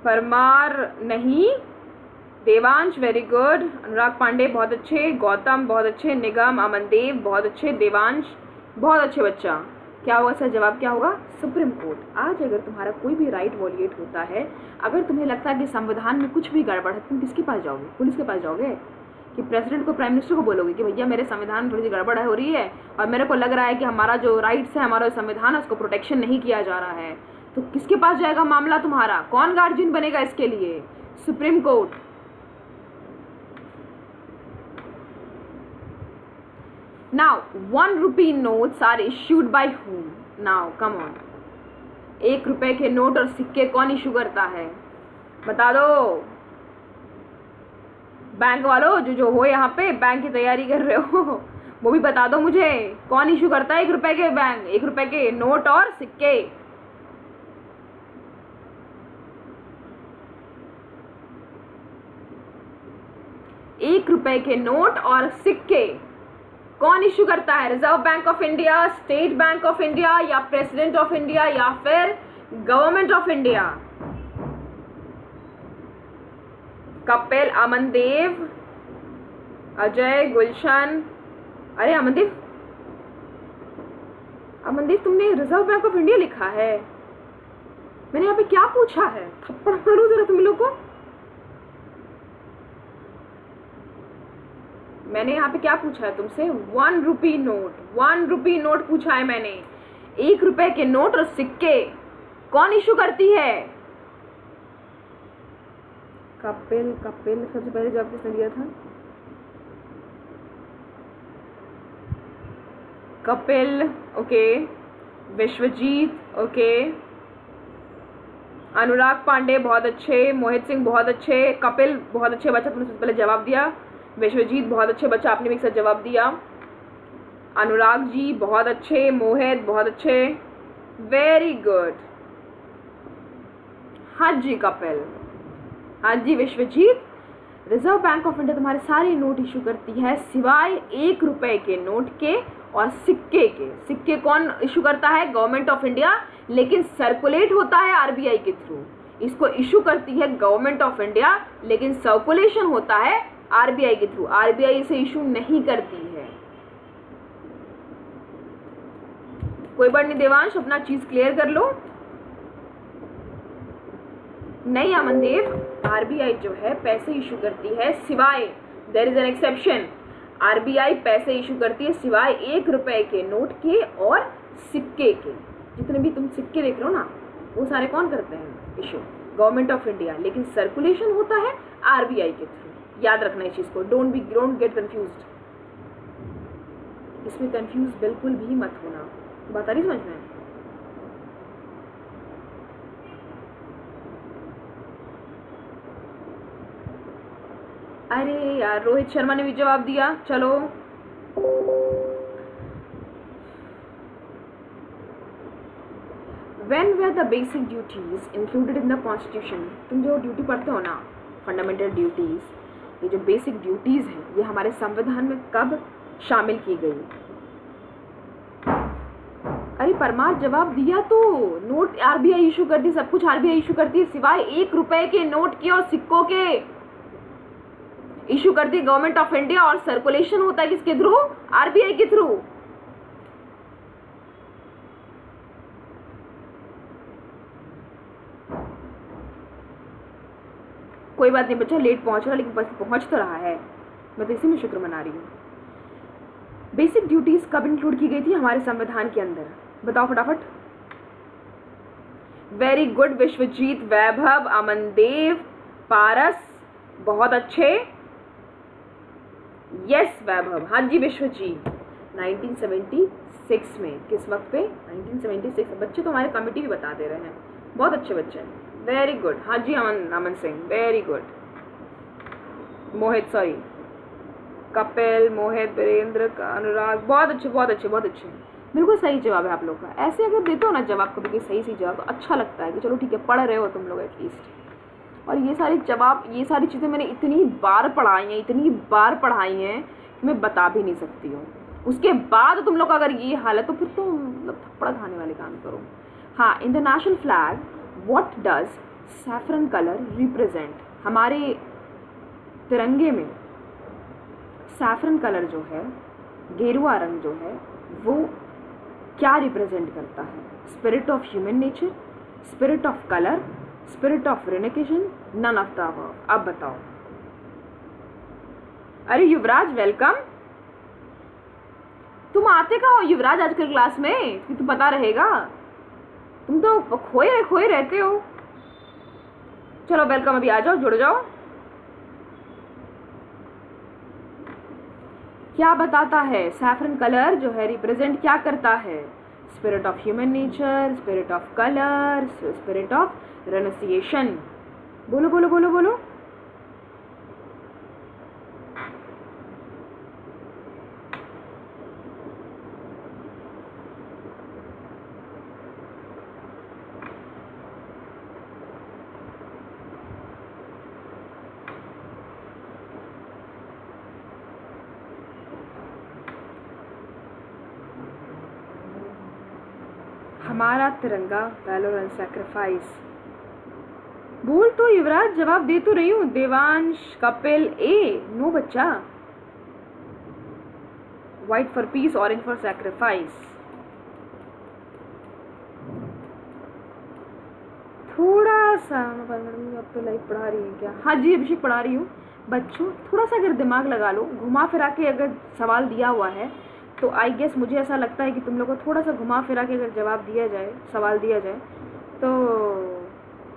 परमार नहीं, देवांश वेरी गुड, अनुराग पांडे बहुत अच्छे, गौतम बहुत अच्छे, निगम, अमनदेव बहुत अच्छे, देवांश बहुत अच्छे बच्चा। क्या होगा सर? जवाब क्या होगा? Supreme court. आज अगर तुम्हारा कोई भी राइट वॉलिएट होता है, अगर तुम्हें लगता है कि संविधान में कुछ भी गड़बड़ है, तुम किसके पास जाओगे? पुलिस के पास जाओगे? कि प्रेसिडेंट को, प्राइम मिनिस्टर को बोलोगे कि भैया मेरे संविधान में थोड़ी सी गड़बड़ हो रही है और मेरे को लग रहा है कि हमारा जो राइट्स है, हमारा संविधान है, उसको प्रोटेक्शन नहीं किया जा रहा है, तो किसके पास जाएगा मामला तुम्हारा? कौन गार्जियन बनेगा इसके लिए? Supreme court. Now 1 rupee notes are issued by whom? Now come on, 1 रुपए के नोट और सिक्के कौन इशू करता है? बता दो बैंक वालों, जो हो यहाँ पे, बैंक की तैयारी कर रहे हो, वो भी बता दो मुझे, कौन इशू करता है 1 रुपए के 1 रुपए के नोट और सिक्के? 1 रुपए के नोट और सिक्के कौन इशू करता है? Reserve Bank of India, State Bank of India, या प्रेसिडेंट ऑफ इंडिया, या फिर government of India? Kapil, Amandev, Ajay, Gulshan. अरे अमनदेव तुमने रिजर्व बैंक ऑफ इंडिया लिखा है। मैंने यहाँ पे क्या पूछा है? थप्पड़ मारो जरा तुम लोग को। मैंने यहाँ पे क्या पूछा है तुमसे? 1 rupee नोट, 1 rupee नोट पूछा है मैंने। 1 रुपए के नोट और सिक्के कौन इशू करती है? कपिल सबसे पहले जवाब किसने दिया था? कपिल, ओके। विश्वजीत, ओके। अनुराग पांडे बहुत अच्छे, मोहित सिंह बहुत अच्छे, कपिल बहुत अच्छे बच्चा, तुमने सबसे पहले जवाब दिया। विश्वजीत बहुत अच्छे बच्चा, आपने भी एक साथ जवाब दिया। अनुराग जी बहुत अच्छे, मोहित बहुत अच्छे, वेरी गुड। हाँ जी कपिल, हाँ जी Vishwajit, Reserve Bank of India तुम्हारे सारे नोट इशू करती है सिवाय 1 रुपए के नोट के और सिक्के के। सिक्के कौन इशू करता है? गवर्नमेंट ऑफ इंडिया, लेकिन सर्कुलेट होता है आरबीआई के थ्रू। इसको इशू करती है गवर्नमेंट ऑफ इंडिया, लेकिन सर्कुलेशन होता है आरबीआई के थ्रू। आरबीआई इसे इशू नहीं करती है। कोई बात नहीं देवांश, अपना चीज क्लियर कर लो। नहीं अमनदेव, आरबीआई जो है पैसे इशू करती है सिवाय, there is an exception, RBI पैसे इशू करती है सिवाय 1 रुपए के नोट के और सिक्के के। जितने भी तुम सिक्के देख रहे हो ना, वो सारे कौन करते हैं इशू? गवर्नमेंट ऑफ इंडिया, लेकिन सर्कुलेशन होता है आरबीआई के थ्रू। याद रखना इस चीज को, डोंट गेट कंफ्यूज्ड। इसमें कंफ्यूज बिल्कुल भी मत होना। बात आ रही समझ में? अरे यार, रोहित शर्मा ने भी जवाब दिया। चलो When were the basic duties included in the constitution? तुम जो ड्यूटी पढ़ते हो ना, फंडामेंटल ड्यूटीज, ये जो बेसिक ड्यूटीज हैं, ये हमारे संविधान में कब शामिल की गई? अरे परमार जवाब दिया तो, नोट आरबीआई इशू करती, सब कुछ आरबीआई इशू करती है सिवाय 1 रुपए के नोट के और सिक्कों के। इशू करती है गवर्नमेंट ऑफ इंडिया और सर्कुलेशन होता है किसके थ्रू? आरबीआई के थ्रू। कोई बात नहीं बच्चा, लेट पहुंच रहा, लेकिन बस पहुंच तो रहा है। मैं तो इसी में शुक्र मना रही हूँ। बेसिक ड्यूटीज कब इंक्लूड की गई थी हमारे संविधान के अंदर? बताओ फटाफट। वेरी गुड विश्वजीत, वैभव, अमनदेव, पारस, बहुत अच्छे। यस वैभव, हाँ जी विश्वजीत। 1976 में, किस वक्त पे? 1976। बच्चे तो हमारे कमेटी भी बता दे रहे हैं, बहुत अच्छे बच्चे हैं। वेरी गुड, हाँ जी अमन सिंह, वेरी गुड। मोहित, सॉरी, कपिल, मोहित, वीरेंद्र, अनुराग, बहुत अच्छे बहुत अच्छे बहुत अच्छे। बिल्कुल सही जवाब है आप लोग का। ऐसे अगर देते हो ना जवाब, कभी कोई सही जवाब, तो अच्छा लगता है कि चलो ठीक है, पढ़ रहे हो तुम लोग एटलीस्ट। और ये सारे जवाब, ये सारी चीज़ें मैंने इतनी बार पढ़ाई हैं, इतनी बार पढ़ाई हैं कि मैं बता भी नहीं सकती हूँ। उसके बाद तुम लोग अगर ये हाल है तो फिर तो मतलब थप्पड़ खाने वाले काम करो। हाँ, in the national flag what does saffron colour represent? हमारे तिरंगे में सैफरन कलर जो है, गेरुआ रंग जो है, वो क्या रिप्रेजेंट करता है? Spirit of human nature, spirit of colour, spirit of renunciation, none of the above. अब बताओ। अरे युवराज वेलकम। तुम आते कहाँ हो युवराज आजकल क्लास में, कि तुम पता रहेगा, तुम तो खोए रहते हो। चलो वेलकम, अभी आ जाओ, जुड़ जाओ। क्या बताता है सैफरन कलर जो है रिप्रेजेंट क्या करता है? Spirit of human nature, spirit of colour, spirit of renunciation. बोलो बोलो बोलो बोलो। हमारा तिरंगा, वैलोर एंड सैक्रिफाइस। बोल तो युवराज, जवाब दे तो रही हूँ। देवांश, कपिल, ए नो बच्चा। White for piece, orange for sacrifice. थोड़ा सा आप तो लाइव पढ़ा रही हैं क्या? हाँ जी अभिषेक पढ़ा रही हूँ। बच्चों थोड़ा सा अगर दिमाग लगा लो, घुमा फिरा के अगर सवाल दिया हुआ है तो आई गेस मुझे ऐसा लगता है कि तुम लोग को थोड़ा सा घुमा फिरा के अगर जवाब दिया जाए, सवाल दिया जाए, तो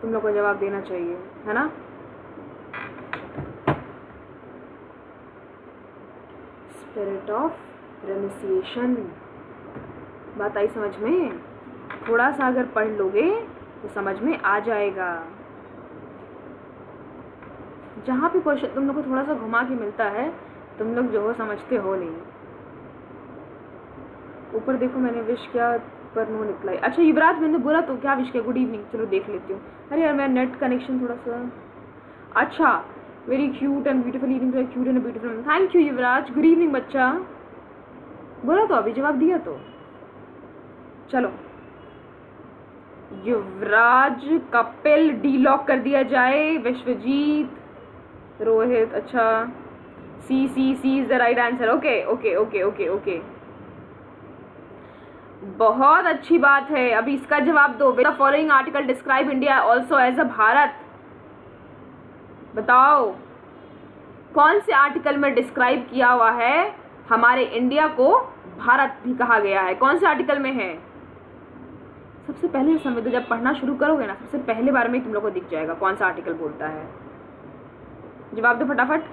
तुम लोग को जवाब देना चाहिए, है ना? स्पिरिट ऑफ रेनिसिएशन, बात आई समझ में? थोड़ा सा अगर पढ़ लोगे तो समझ में आ जाएगा। जहाँ भी क्वेश्चन तुम लोग को थोड़ा सा घुमा के मिलता है, तुम लोग जो हो समझते हो नहीं। ऊपर देखो मैंने विश किया पर नो रिप्लाई। अच्छा युवराज मैंने बोला तो क्या विश किया? गुड इवनिंग, चलो देख लेती हूँ। अरे यार मेरा नेट कनेक्शन थोड़ा सा। अच्छा, very cute and beautiful evening, cute and beautiful. Thank you Yuvraj, good evening बच्चा। बोला तो अभी जवाब दिया तो। चलो युवराज, कपिल डी लॉक कर दिया जाए, विश्वजीत, रोहित, अच्छा C is the right answer. Okay okay okay okay okay, बहुत अच्छी बात है। अभी इसका जवाब दो। The following article describe India also as a Bharat. बताओ कौन से आर्टिकल में डिस्क्राइब किया हुआ है हमारे इंडिया को भारत भी कहा गया है? कौन से आर्टिकल में है? सबसे पहले संविधान जब पढ़ना शुरू करोगे ना, सबसे पहले बार में तुम लोग को दिख जाएगा कौन सा आर्टिकल बोलता है। जवाब दो फटाफट।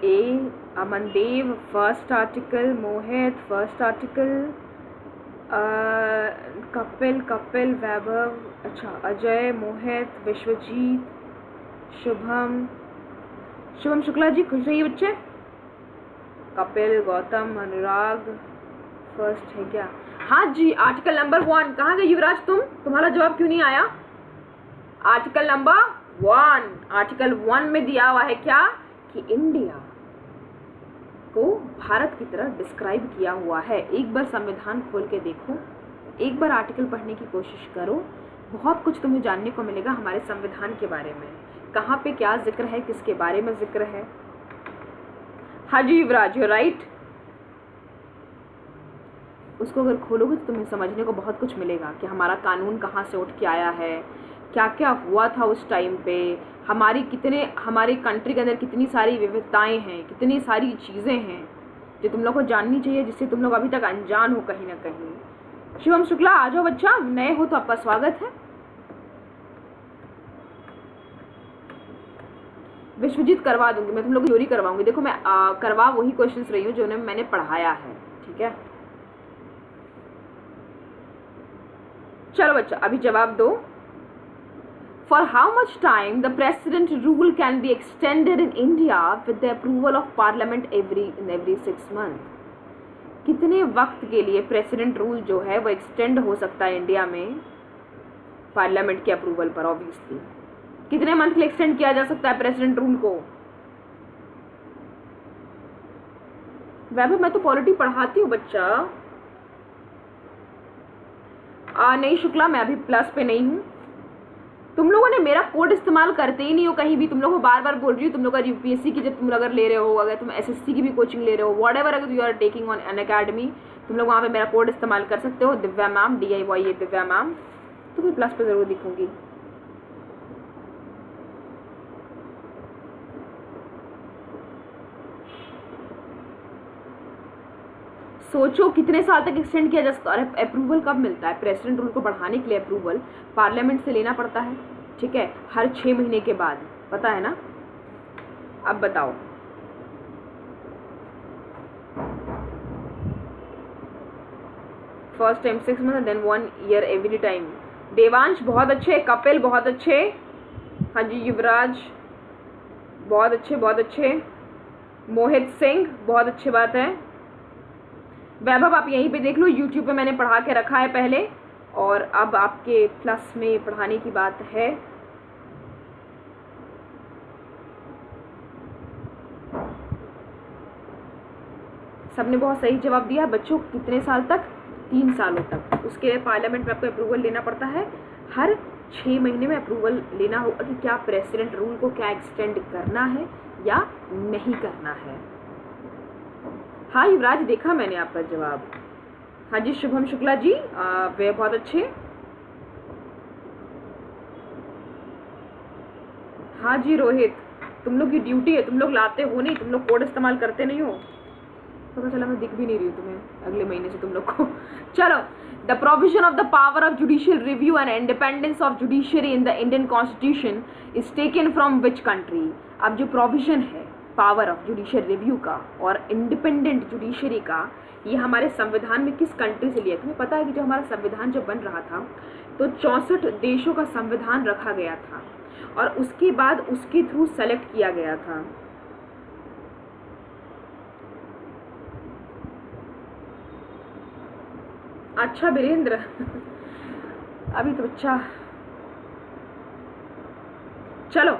ए अमनदेव फर्स्ट आर्टिकल, मोहित फर्स्ट आर्टिकल, कपिल वैभव, अच्छा अजय, मोहित, विश्वजीत, शुभम शुक्ला जी खुश रहिए बच्चे। कपिल, गौतम, अनुराग फर्स्ट है क्या? हाँ जी, आर्टिकल नंबर 1। कहाँ गए युवराज तुम? तुम्हारा जवाब क्यों नहीं आया? आर्टिकल नंबर 1, आर्टिकल 1 में दिया हुआ है क्या कि इंडिया को भारत की तरह डिस्क्राइब किया हुआ है। एक बार संविधान खोल के देखो, एक बार आर्टिकल पढ़ने की कोशिश करो, बहुत कुछ तुम्हें जानने को मिलेगा हमारे संविधान के बारे में, कहाँ पे क्या जिक्र है, किसके बारे में जिक्र है। हाँ जी युवराज, यू राइट। उसको अगर खोलोगे तो तुम्हें समझने को बहुत कुछ मिलेगा कि हमारा कानून कहाँ से उठ के आया है, क्या क्या हुआ था उस टाइम पे, हमारी हमारे कंट्री के अंदर कितनी सारी विविधताएं हैं, कितनी सारी चीज़ें हैं जो तुम लोग को जाननी चाहिए, जिससे तुम लोग अभी तक अनजान हो कहीं ना कहीं। शिवम शुक्ला आ जाओ बच्चा, नए हो तो आपका स्वागत है। विश्वजीत करवा दूंगी मैं, तुम लोग की चोरी करवाऊंगी। देखो मैं करवा वही क्वेश्चंस रही हूँ जो मैंने पढ़ाया है, ठीक है? चलो बच्चा अभी जवाब दो। For how much time the president rule can be extended in India with the approval of parliament in every 6 months? कितने वक्त के लिए प्रेसिडेंट रूल जो है वो एक्सटेंड हो सकता है इंडिया में पार्लियामेंट के अप्रूवल पर? ऑब्वियसली कितने मंथ के लिए एक्सटेंड किया जा सकता है प्रेसिडेंट रूल को? वैभव मैं तो पॉलिटी पढ़ाती हूँ बच्चा। नहीं शुक्ला, मैं अभी प्लस पे नहीं हूँ। तुम लोगों ने मेरा कोड इस्तेमाल करते ही नहीं हो कहीं भी। तुम लोगों को बार बार बोल रही हूँ, तुम लोग अगर यूपीएससी की जब तुम अगर ले रहे हो, अगर तुम एसएससी की भी कोचिंग ले रहे हो, व्हाटएवर अगर you are taking on an academy, तुम लोग वहाँ पे मेरा कोड इस्तेमाल कर सकते हो, Divya ma'am, DIYA Divya ma'am, तो फिर प्लस पे जरूर दिखूंगी। सोचो कितने साल तक एक्सटेंड किया जा सकता है। और अप्रूवल कब मिलता है? प्रेसिडेंट रूल को बढ़ाने के लिए अप्रूवल पार्लियामेंट से लेना पड़ता है, ठीक है, हर 6 महीने के बाद, पता है ना। अब बताओ, first time 6 month then 1 year every time. Devansh बहुत अच्छे, कपिल बहुत अच्छे, हाँ जी, युवराज बहुत अच्छे बहुत अच्छे, मोहित सिंह बहुत अच्छी बात है। वैभव आप यहीं पे देख लो, यूट्यूब पे मैंने पढ़ा के रखा है पहले, और अब आपके प्लस में पढ़ाने की बात है। सबने बहुत सही जवाब दिया बच्चों। कितने साल तक? 3 सालों तक। उसके लिए पार्लियामेंट में आपको अप्रूवल लेना पड़ता है, हर 6 महीने में अप्रूवल लेना होगा कि क्या प्रेसिडेंट रूल को क्या एक्सटेंड करना है या नहीं करना है। हाँ युवराज, देखा मैंने आपका जवाब। हाँ जी शुभम शुक्ला जी, वे बहुत अच्छे। हाँ जी रोहित, तुम लोग की ड्यूटी है, तुम लोग लाते हो नहीं, तुम लोग कोड इस्तेमाल करते नहीं हो। पता चला मैं दिख भी नहीं रही हूँ तुम्हें अगले महीने से तुम लोग को। चलो, the provision of the power of judicial review and independence of judiciary in the Indian constitution is taken from which country. अब जो प्रोविजन है पावर ऑफ जुडिशियल रिव्यू का और इंडिपेंडेंट जुडिशरी का, ये हमारे संविधान में किस कंट्री से लिया? तुम्हें पता है कि जो हमारा संविधान जब बन रहा था तो 64 देशों का संविधान रखा गया था और उसके बाद उसके थ्रू सेलेक्ट किया गया था। अच्छा वीरेंद्र, अभी तो अच्छा। चलो,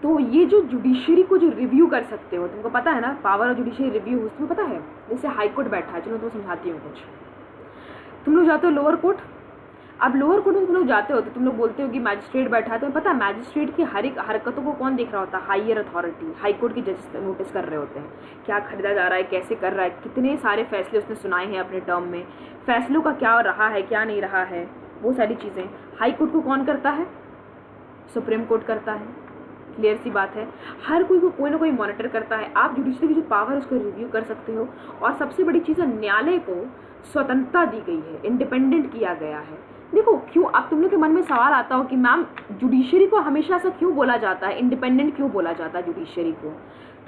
तो ये जो जुडिशरी को जो रिव्यू कर सकते हो, तुमको पता है ना पावर ऑफ जुडिशरी रिव्यू, तुम्हें पता है? जैसे हाई कोर्ट बैठा है, चलो तुम समझाती हूँ कुछ। तुम लोग जाते हो लोअर कोर्ट, अब लोअर कोर्ट में तुम लोग जाते हो तो तुम लोग बोलते हो कि मैजिस्ट्रेट बैठा है, तुम्हें पता है मैजिस्ट्रेट की हर एक हरकतों को कौन देख रहा होता है? हायर अथॉरिटी, हाई कोर्ट की जज नोटिस कर रहे होते हैं, क्या खरीदा जा रहा है, कैसे कर रहा है, कितने सारे फैसले उसने सुनाए हैं अपने टर्म में, फैसलों का क्या रहा है क्या नहीं रहा है, वो सारी चीज़ें। हाई कोर्ट को कौन करता है? सुप्रीम कोर्ट करता है, क्लियर सी बात है। हर कोई को कोई ना कोई मॉनिटर करता है। आप जुडिशरी की जो पावर है उसको रिव्यू कर सकते हो। और सबसे बड़ी चीज़ है, न्यायालय को स्वतंत्रता दी गई है, इंडिपेंडेंट किया गया है। देखो क्यों, अब तुम लोग के मन में सवाल आता हो कि मैम जुडिशरी को हमेशा ऐसा क्यों बोला जाता है, इंडिपेंडेंट क्यों बोला जाता है जुडिशरी को?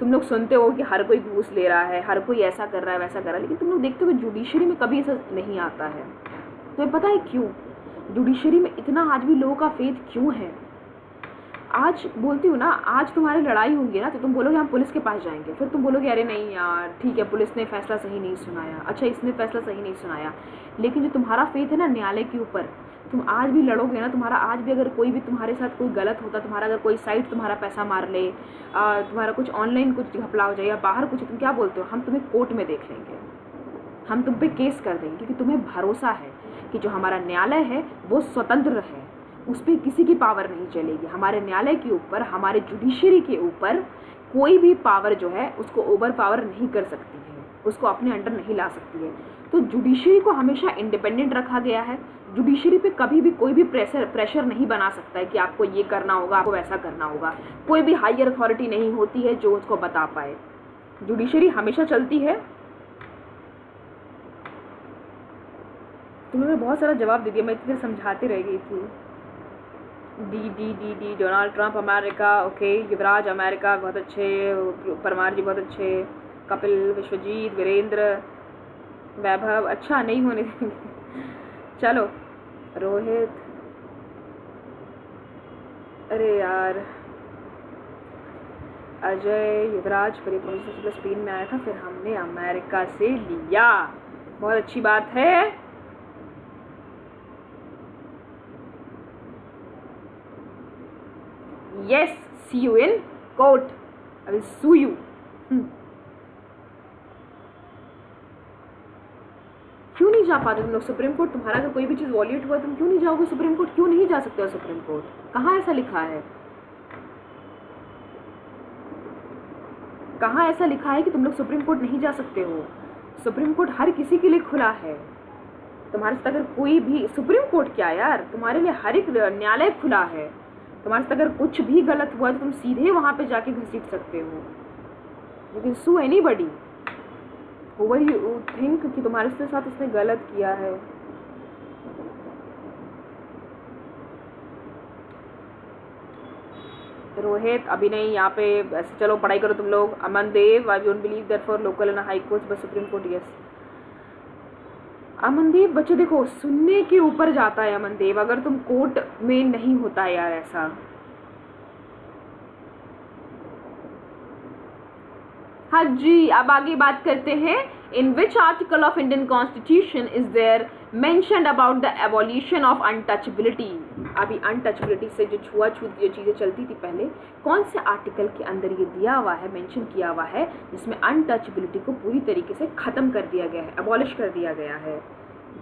तुम लोग सुनते हो कि हर कोई घूस ले रहा है, हर कोई ऐसा कर रहा है वैसा कर रहा है, लेकिन तुम लोग देखते हो कि जुडिशरी में कभी ऐसा नहीं आता है। तुम्हें पता है क्यों जुडिशरी में इतना आज भी लोगों का फेथ क्यों है? आज बोलती हूँ ना, आज तुम्हारी लड़ाई होगी ना तो तुम बोलोगे हम पुलिस के पास जाएंगे, फिर तुम बोलोगे अरे नहीं यार ठीक है पुलिस ने फैसला सही नहीं सुनाया, अच्छा इसने फैसला सही नहीं सुनाया। लेकिन जो तुम्हारा फेथ है ना न्यायालय के ऊपर, तुम आज भी लड़ोगे ना, तुम्हारा आज भी अगर कोई भी तुम्हारे साथ कोई गलत होता, तुम्हारा अगर कोई साइट तुम्हारा पैसा मार ले, तुम्हारा कुछ ऑनलाइन कुछ घपला हो जाए या बाहर कुछ, तुम क्या बोलते हो? हम तुम्हें कोर्ट में देख लेंगे, हम तुम पे केस कर देंगे, क्योंकि तुम्हें भरोसा है कि जो हमारा न्यायालय है वो स्वतंत्र है, उस पर किसी की पावर नहीं चलेगी। हमारे न्यायालय के ऊपर, हमारे जुडिशरी के ऊपर कोई भी पावर जो है उसको ओवर पावर नहीं कर सकती है, उसको अपने अंडर नहीं ला सकती है। तो जुडिशरी को हमेशा इंडिपेंडेंट रखा गया है। जुडिशरी पे कभी भी कोई भी प्रेशर नहीं बना सकता है कि आपको ये करना होगा, आपको वैसा करना होगा। कोई भी हायर अथॉरिटी नहीं होती है जो उसको बता पाए। जुडिशरी हमेशा चलती है। तुमने बहुत सारा जवाब दे दिया, मैं इतनी देर समझाती रह गई थी। D Donald Trump America, okay. Yuvraj America, बहुत अच्छे। परमार जी बहुत अच्छे। कपिल, विश्वजीत, वीरेंद्र, वैभव, अच्छा नहीं होने देंगे। चलो रोहित, अरे यार अजय, युवराज पर स्पेन में आया था, फिर हमने अमेरिका से लिया, बहुत अच्छी बात है। Yes, see you in court. I will sue you. क्यों नहीं जा पाते तुम लोग सुप्रीम कोर्ट? तुम्हारा अगर कोई भी चीज़ वॉल्यूट हुआ तुम क्यों नहीं जाओगे सुप्रीम कोर्ट? क्यों नहीं जा सकते हो सुप्रीम कोर्ट? कहाँ ऐसा लिखा है? कहाँ ऐसा लिखा है कि तुम लोग सुप्रीम कोर्ट नहीं जा सकते हो? सुप्रीम कोर्ट हर किसी के लिए खुला है। तुम्हारे साथ अगर कोई भी, सुप्रीम कोर्ट क्या यार, तुम्हारे लिए हर एक न्यायालय खुला है। तुम्हारे साथ अगर कुछ भी गलत हुआ तो तुम सीधे वहां पे जाके घसीट सकते हो। You can sue anybody. Over you think कि तुम्हारे साथ उसने गलत किया है। रोहित अभी नहीं, यहाँ पे ऐसे चलो पढ़ाई करो तुम लोग। Aman Dev, I don't believe that for local and high court but supreme court yes. Amandeep बच्चे देखो, सुनने के ऊपर जाता है अमनदीप, अगर तुम कोर्ट में नहीं होता है यार ऐसा। हाँ जी, अब आगे बात करते हैं। In which article of Indian constitution is there mentioned about the abolition of untouchability. अभी अनटचबिलिटी से जो छुआछूत जो चीज़ें चलती थी पहले, कौन से आर्टिकल के अंदर ये दिया हुआ है, मेंशन किया हुआ है, जिसमें अनटचबिलिटी को पूरी तरीके से ख़त्म कर दिया गया है, एबॉलिश कर दिया गया है?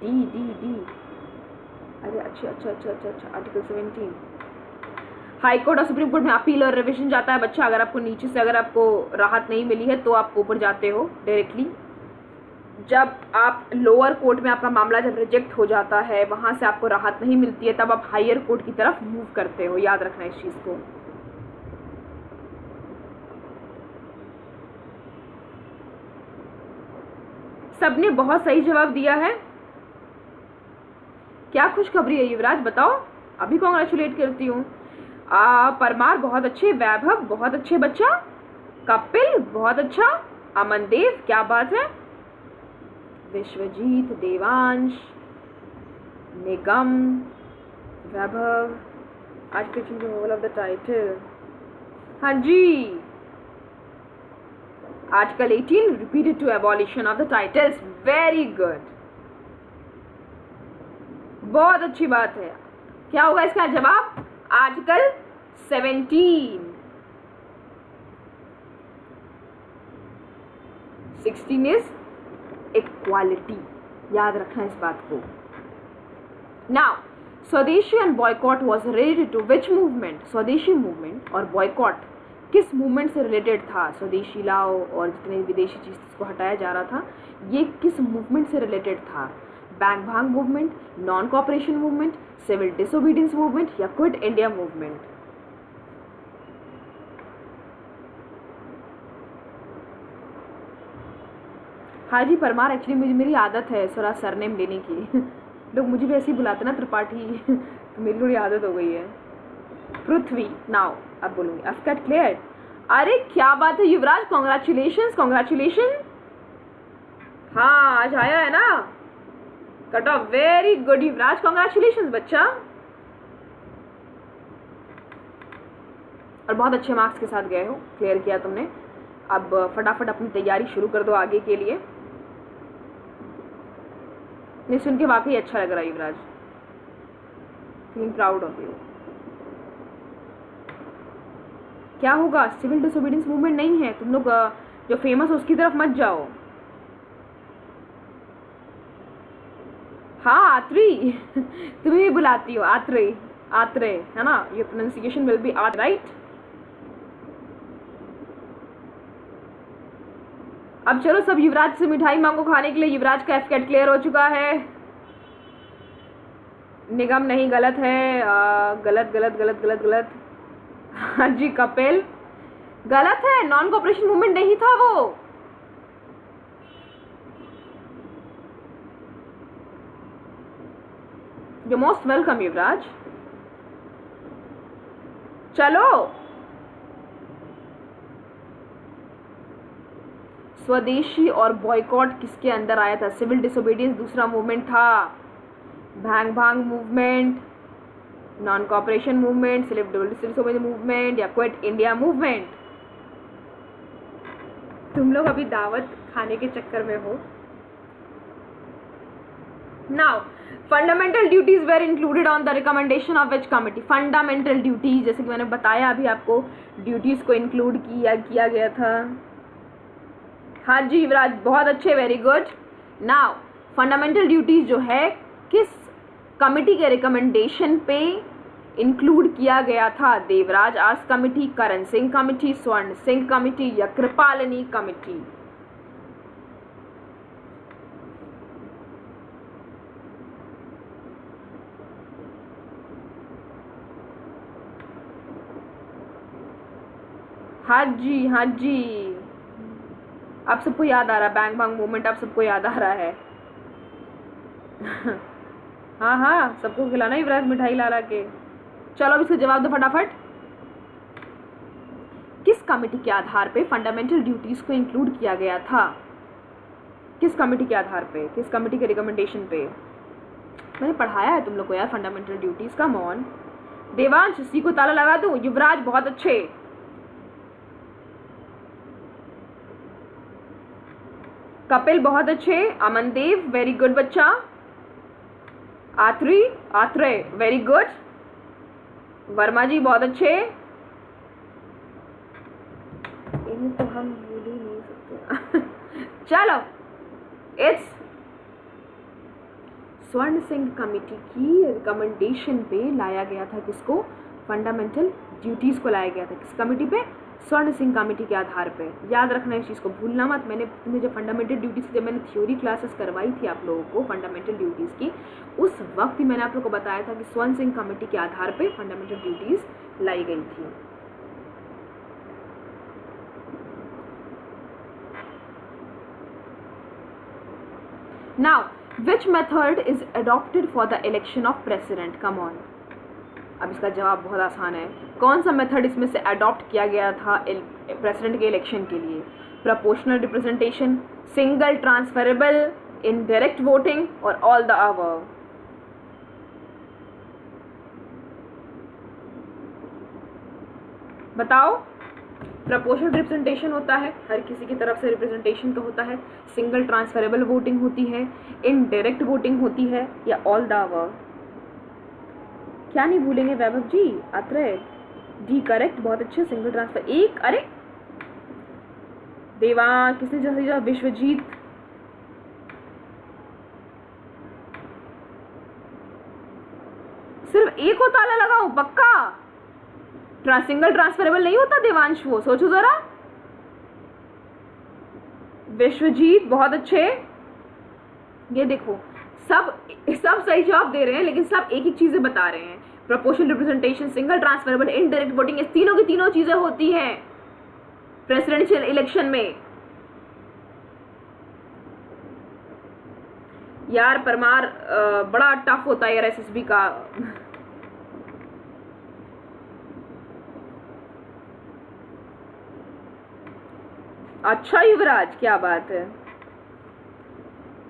डी डी डी अरे अच्छा आर्टिकल 17। हाई कोर्ट और सुप्रीम कोर्ट में अपील और रिविजन जाता है बच्चा। अगर आपको नीचे से अगर आपको राहत नहीं मिली है तो आप ऊपर जाते हो डायरेक्टली। जब आप लोअर कोर्ट में आपका मामला जब रिजेक्ट हो जाता है, वहां से आपको राहत नहीं मिलती है, तब आप हायर कोर्ट की तरफ मूव करते हो। याद रखना इस चीज को। सबने बहुत सही जवाब दिया है। क्या खुशखबरी है युवराज, बताओ। अभी कॉन्ग्रेचुलेट करती हूँ। परमार बहुत अच्छे, वैभव बहुत अच्छे बच्चा, कपिल बहुत अच्छा, अमनदेव क्या बात है, Vishwajit, Devansh, Nigam, Vaibhav. Article removal of the title. हाँ जी, article 18 repeated to abolition of the titles. Very good, बहुत अच्छी बात है। क्या होगा इसका जवाब? आर्टिकल 17। 16 is equality. याद रखना इस बात को। Now swadeshi and boycott was related to which movement? Swadeshi movement और बॉयकॉट किस मूवमेंट से रिलेटेड था? स्वदेशी लाओ और जितने विदेशी चीज को हटाया जा रहा था, ये किस मूवमेंट से रिलेटेड था? Bang Bhang movement, non cooperation movement, civil disobedience movement या क्विट इंडिया मूवमेंट? हाँ जी परमार, एक्चुअली मेरी आदत है थोड़ा सरनेम लेने की। लोग मुझे भी ऐसे ही बुलाते ना, त्रिपाठी। तो मेरी थोड़ी आदत हो गई है। पृथ्वी, नाउ अब बोलूंगी। अब कट क्लियर। अरे क्या बात है युवराज, कॉन्ग्रेचुलेशन कॉन्ग्रेचुलेशन। हाँ आज आया है ना कट ऑफ। वेरी गुड युवराज, कॉन्ग्रेचुलेशन बच्चा। और बहुत अच्छे मार्क्स के साथ गए हो, क्लियर किया तुमने। अब फटाफट अपनी तैयारी शुरू कर दो आगे के लिए। नहीं सुन के वाकई अच्छा लग रहा है युवराज, फीलिंग प्राउड ऑफ यू। क्या होगा? सिविल डिसोबीडियंस मूवमेंट नहीं है। तुम लोग जो फेमस है उसकी तरफ मत जाओ। हाँ आत्री। तुम्हें भी बुलाती हो आत्रे, आत्रे है ना? योर प्रोनाउंसिएशन विल बी आत, राइट? अब चलो सब युवराज से मिठाई मांगो खाने के लिए। युवराज का एफकेट क्लियर हो चुका है। निगम नहीं, गलत है। गलत गलत गलत गलत गलत। हाँ जी कपिल, गलत है। नॉन कॉपरेशन मूवमेंट नहीं था वो। यू मोस्ट वेलकम युवराज। चलो स्वदेशी और बॉयकॉट किसके अंदर आया था? सिविल डिसोबीडियंस दूसरा मूवमेंट था। Bhang Bhang movement, non cooperation movement, civil disobedience movement या क्विट इंडिया मूवमेंट? तुम लोग अभी दावत खाने के चक्कर में हो। Now fundamental duties were included on the recommendation of which committee? Fundamental duties, जैसे कि मैंने बताया अभी आपको, ड्यूटीज को इंक्लूड किया गया था। हाँ जी युवराज बहुत अच्छे, very good. Now fundamental duties जो है किस कमिटी के रिकमेंडेशन पे इंक्लूड किया गया था? देवराज आस कमिटी, करण सिंह कमिटी, स्वर्ण सिंह कमिटी या कृपालिनी कमिटी? हाँ जी हाँ जी, आप सबको याद आ रहा है बैंग बैंग मूवमेंट, आप सबको याद आ रहा है। हाँ हाँ, सबको खिलाना युवराज मिठाई ला ला के। चलो अब इसका जवाब दो फटाफट। किस कमेटी के आधार पे फंडामेंटल ड्यूटीज को इंक्लूड किया गया था? किस कमेटी के आधार पे, किस कमेटी के रिकमेंडेशन पे? मैंने पढ़ाया है तुम लोग को यार fundamental duties. Come on. Devansh C को ताला लगा दूं? युवराज बहुत अच्छे। कपिल बहुत अच्छे। अमनदेव वेरी गुड बच्चा। Atreya very good. वर्मा जी बहुत अच्छे। इन्हें तो हम भूल ही नहीं सकते। चलो इट्स स्वर्ण सिंह कमेटी की रिकमेंडेशन पे लाया गया था किसको? फंडामेंटल ड्यूटीज को लाया गया था। किस कमेटी पे? स्वर्ण सिंह कमेटी के आधार पे। याद रखना इस चीज़ को, भूलना मत। मैंने तुम्हें जब फंडामेंटल ड्यूटीज़ की, जब मैंने थ्योरी क्लासेस करवाई थी आप लोगों को फंडामेंटल ड्यूटीज़ की, उस वक्त ही मैंने आप लोगों को बताया था कि स्वर्ण सिंह कमेटी के आधार पे फंडामेंटल ड्यूटीज़ लाई गई थी। Now which method is adopted for the election of president? Come on. अब इसका जवाब बहुत आसान है। कौन सा मेथड इसमें से अडॉप्ट किया गया था प्रेसिडेंट के इलेक्शन के लिए? Proportional representation, single transferable, indirect voting और ऑल द अबव? बताओ। प्रोपोर्शनल रिप्रेजेंटेशन होता है, हर किसी की तरफ से रिप्रेजेंटेशन का होता है। सिंगल ट्रांसफरेबल वोटिंग होती है, इनडायरेक्ट वोटिंग होती है, या ऑल द अबव? क्या नहीं भूलेंगे वैभव जी? अत्रेय डी करेक्ट, बहुत अच्छे। सिंगल ट्रांसफर एक। अरे देवा किसने जैसे विश्वजीत। सिर्फ एक को ताला लगाऊं? पक्का? सिंगल ट्रांसफरेबल नहीं होता देवांश वो, सोचो जरा। विश्वजीत बहुत अच्छे। ये देखो सब सही जवाब दे रहे हैं, लेकिन सब एक एक चीजें बता रहे हैं। Proportional representation, single transferable, indirect voting, ये तीनों की तीनों चीजें होती हैं प्रेसिडेंशियल इलेक्शन में। यार परमार बड़ा टफ होता है यार एसएसबी का। अच्छा युवराज, क्या बात है।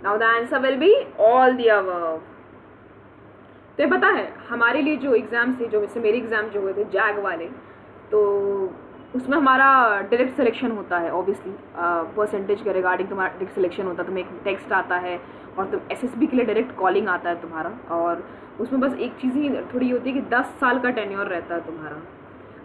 Now the answer will be all the above. तो पता है हमारे लिए जो एग्जाम थे, जो जैसे मेरे एग्जाम जो हुए थे जैग वाले, तो उसमें हमारा डायरेक्ट सिलेक्शन होता है। ऑब्वियसली परसेंटेज के रिगार्डिंग तुम्हारा डायरेक्ट सिलेक्शन होता है। तुम्हें एक टेक्स्ट आता है और तुम एसएसबी के लिए डायरेक्ट कॉलिंग आता है तुम्हारा, और उसमें बस एक चीज़ ही थोड़ी होती है कि 10 साल का टेन्योर रहता है तुम्हारा।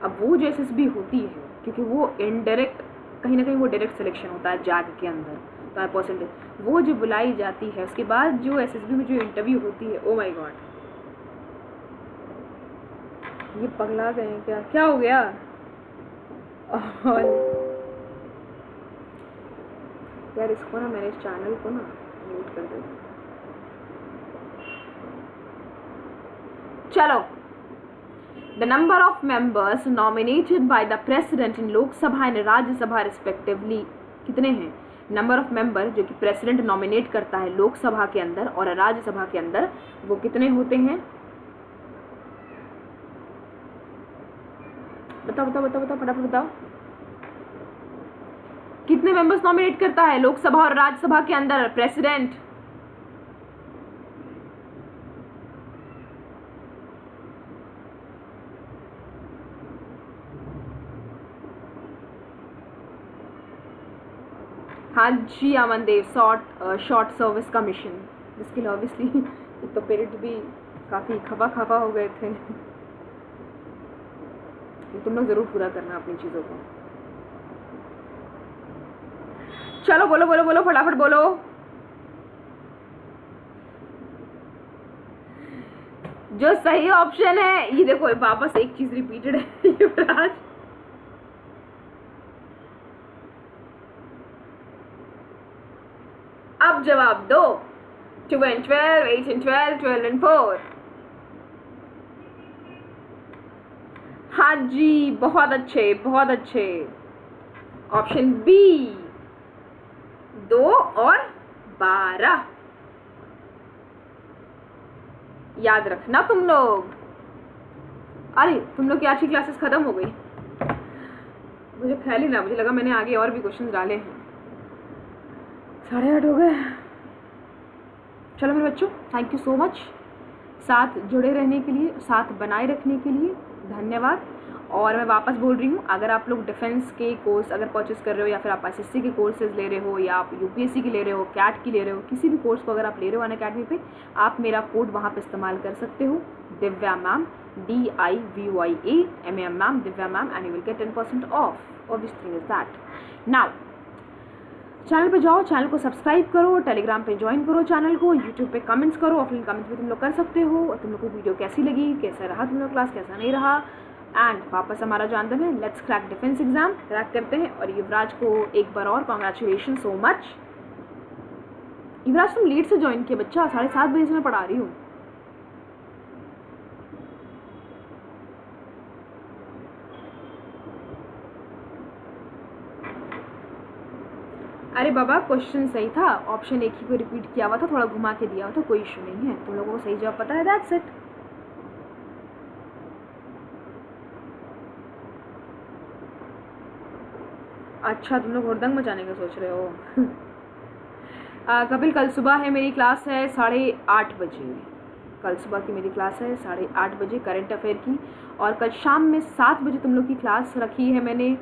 अब वो जो एसएसबी होती है, क्योंकि वो इनडायरेक्ट कहीं ना कहीं वो डायरेक्ट सिलेक्शन होता है जैग के अंदर, तो परसेंटेज वो जो बुलाई जाती है, उसके बाद जो एसएसबी में जो इंटरव्यू होती है, ओ माय गॉड, ये पगला गए हैं क्या? क्या हो गया? और यार इसको ना मैंने इस चैनल को ना म्यूट कर दिया। चलो, the number of members nominated by the president in Lok Sabha and Rajya Sabha respectively कितने हैं? नंबर ऑफ मेंबर जो कि प्रेसिडेंट नॉमिनेट करता है लोकसभा के अंदर और राज्यसभा के अंदर, वो कितने होते हैं? बताओ बताओ बताओ बताओ फटाफट बताओ। कितने मेंबर्स नॉमिनेट करता है लोकसभा और राज्यसभा के अंदर प्रेसिडेंट? हाँ जी अमनदेव, शॉर्ट सर्विस कमीशन, जिसके लिए ऑब्वियसली एक तो पेरेंट भी काफ़ी खफा हो गए थे। तुम लोग ज़रूर पूरा करना अपनी चीज़ों को। चलो बोलो बोलो बोलो फटाफट बोलो। जो सही ऑप्शन है, ये देखो वापस एक चीज़ रिपीटेड है युवराज। अब जवाब दो। 2 and 12, 8 and 12, 12 and 4। हाँ जी बहुत अच्छे बहुत अच्छे। ऑप्शन बी 2 और 12। याद रखना तुम लोग। अरे तुम लोग की आज की क्लासेस खत्म हो गई, मुझे ख्याल ही ना, मुझे लगा मैंने आगे और भी क्वेश्चन डाले हैं। 8:30 हो गए। चलो मेरे बच्चों, थैंक यू सो मच साथ जुड़े रहने के लिए, साथ बनाए रखने के लिए धन्यवाद। और मैं वापस बोल रही हूँ, अगर आप लोग डिफेंस के कोर्स अगर परचेस कर रहे हो, या फिर आप SSC के कोर्सेज ले रहे हो, या आप UPSC की ले रहे हो, कैट की ले रहे हो, किसी भी कोर्स को अगर आप ले रहे हो अनअकैडमी पे, आप मेरा कोड वहाँ पे इस्तेमाल कर सकते हो, Divya ma'am, DIVYA ma'am, Divya ma'am, and you will get 10% of. Obvious thing is that. Now channel पे जाओ, चैनल को सब्सक्राइब करो, टेलीग्राम पे ज्वाइन करो चैनल को, यूट्यूब पे कमेंट्स करो, ऑफलाइन कमेंट्स भी तुम लोग कर सकते हो। और तुम लोग को वीडियो कैसी लगी, कैसा रहा तुम लोग क्लास, कैसा नहीं रहा। एंड वापस हमारा जो आंदोलन है, let's crack defence exam crack करते हैं। और युवराज को एक बार और कॉन्ग्रेचुलेशन सो मच। युवराज तुम लेट से ज्वाइन किया बच्चा, 7:30 बजे से मैं पढ़ा रही हूँ। अरे बाबा क्वेश्चन सही था, ऑप्शन एक ही को रिपीट किया हुआ था, थोड़ा घुमा के दिया हुआ था, कोई इशू नहीं है, तुम लोगों को सही जवाब पता है, दैट्स इट। अच्छा तुम लोग हुड़दंग मचाने का सोच रहे हो। कपिल कल सुबह है मेरी क्लास है 8:30 बजे, कल सुबह की मेरी क्लास है 8:30 बजे करंट अफेयर की। और कल शाम में 7 बजे तुम लोग की क्लास रखी है मैंने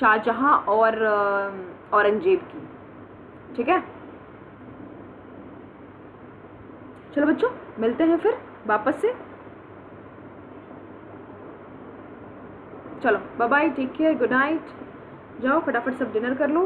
शाहजहां और औरंगजेब की, ठीक है। चलो बच्चों मिलते हैं फिर वापस से। चलो bye bye, take care, good night. जाओ फटाफट सब डिनर कर लो।